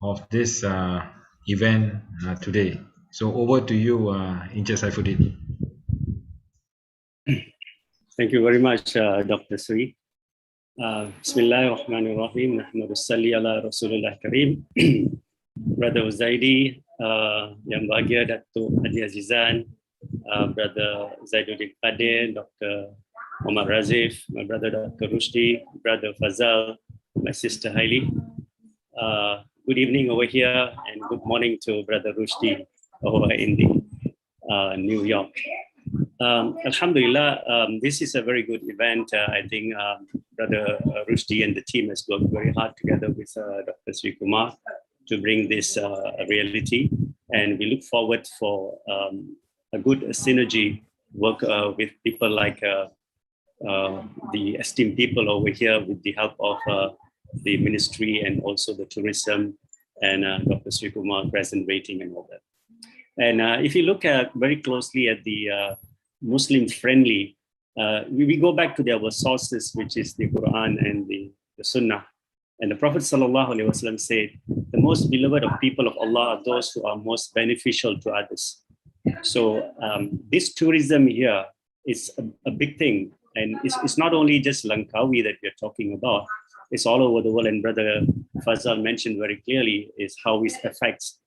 of this event today. So over to you, Encik Saifuddin. Thank you very much, Dr. Sri. Bismillahirrahmanirrahim. Nahmadu salli ala Rasulullah Karim. Brother Uzaidi, yang bahagia Datuk Haji Azizan, Brother Zaiduddin Qadir, Dr. Muhammad Razif, my brother Dr. Rushdie, Brother Fazal, my sister Hailey. Good evening over here and good morning to Brother Rushdie over in the New York. Alhamdulillah, this is a very good event. I think Brother Rushdie and the team has worked very hard together with Dr. Sri Kumar to bring this reality, and we look forward for a good synergy work with people like the esteemed people over here with the help of the ministry and also the tourism and Dr. Sri Kumar present rating and all that. And if you look at very closely at the Muslim friendly, we go back to our sources, which is the Quran and the Sunnah. And the Prophet ﷺ said, the most beloved of people of Allah are those who are most beneficial to others. So this tourism here is a big thing. And it's not only just Langkawi that we're talking about, it's all over the world. And Brother Fazal mentioned very clearly is how it affects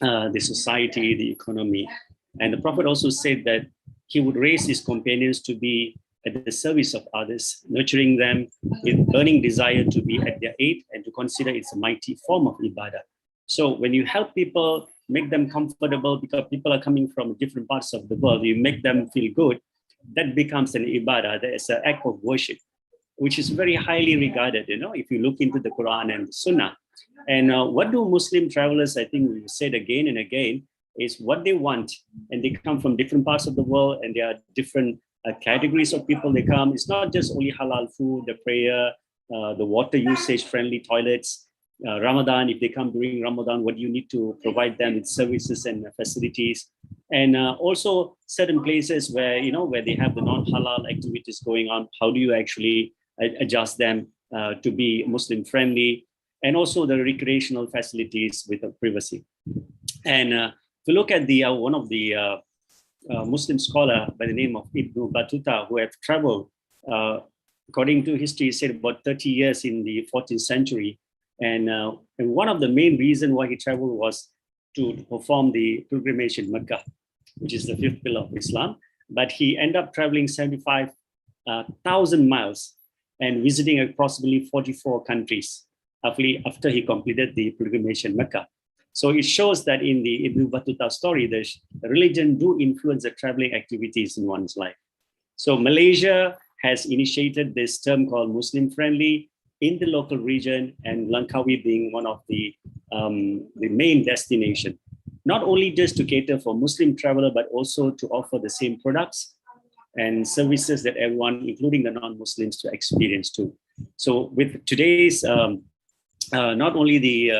the society, the economy. And the Prophet also said that he would raise his companions to be at the service of others, nurturing them with burning desire to be at their aid and to consider it's a mighty form of ibadah. So when you help people, make them comfortable because people are coming from different parts of the world, you make them feel good, that becomes an ibadah, that is an act of worship, which is very highly regarded, if you look into the Quran and the Sunnah. And what do Muslim travelers, I think we said again and again, is what they want. And they come from different parts of the world and there are different categories of people they come. It's not just only halal food, the prayer, the water usage, friendly toilets, Ramadan, if they come during Ramadan, what do you need to provide them with services and facilities? And also certain places where, where they have the non-halal activities going on, how do you actually adjust them to be Muslim friendly? And also the recreational facilities with privacy. And if you look at the one of the Muslim scholar by the name of Ibn Battuta, who have traveled, according to history, said about 30 years in the 14th century. And one of the main reasons why he traveled was to perform the pilgrimage in Mecca, which is the fifth pillar of Islam. But he ended up traveling 75,000 miles and visiting approximately 44 countries after he completed the pilgrimage in Mecca. So it shows that in the Ibn Battuta story, the religion do influence the traveling activities in one's life. So Malaysia has initiated this term called Muslim friendly in the local region, and Langkawi being one of the main destination, not only just to cater for Muslim traveler, but also to offer the same products and services that everyone, including the non-Muslims, to experience too. So with today's, not only the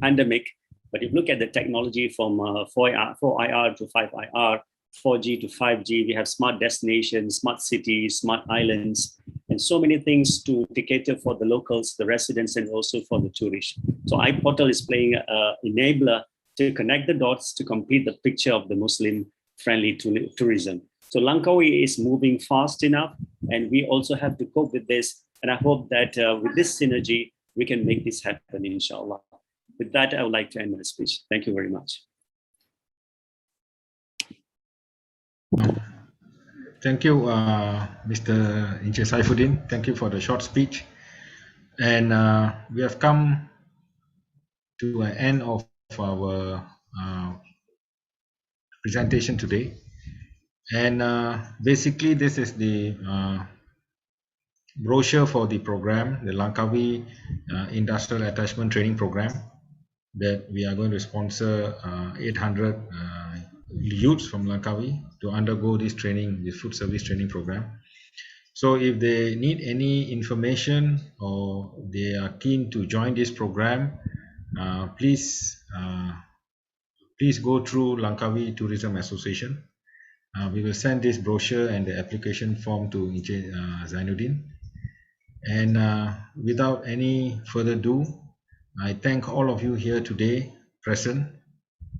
pandemic, but if you look at the technology from 4IR to 5IR, 4G to 5G, we have smart destinations, smart cities, smart islands, and so many things to cater for the locals, the residents, and also for the tourists. So iPORTAL is playing an enabler to connect the dots to complete the picture of the Muslim-friendly tourism. So Langkawi is moving fast enough, and we also have to cope with this. And I hope that with this synergy, we can make this happen, inshallah. With that, I would like to end my speech. Thank you very much. Thank you, Mr. Encik Saifuddin. Thank you for the short speech. And we have come to an end of our presentation today. And basically, this is the brochure for the program, the Langkawi Industrial Attachment Training Program, that we are going to sponsor 800 youths from Langkawi to undergo this training, this food service training program. So if they need any information or they are keen to join this program, please go through Langkawi Tourism Association. We will send this brochure and the application form to Encik Zainuddin. And without any further ado, I thank all of you here today present,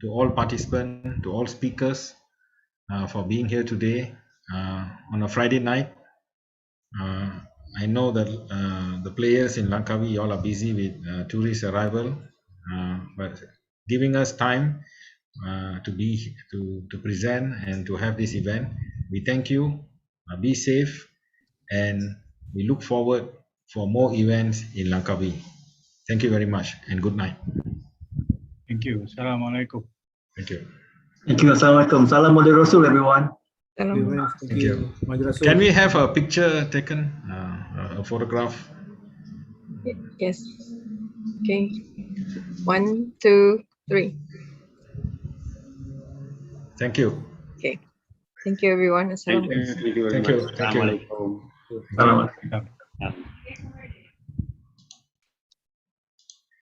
to all participants, to all speakers for being here today on a Friday night. I know that the players in Langkawi, all are busy with tourist arrival, but giving us time to present and to have this event. We thank you. Be safe, and we look forward for more events in Langkawi. Thank you very much and good night. Thank you. Assalamualaikum. Thank you. Thank you. Assalamualaikum. Salam Maulid Rasul, everyone. Thank you. Can we have a picture taken, a photograph? Yes. Okay. 1, 2, 3. Thank you. Okay. Thank you, everyone. Thank you very much. Thank you. Assalamualaikum. Assalamualaikum.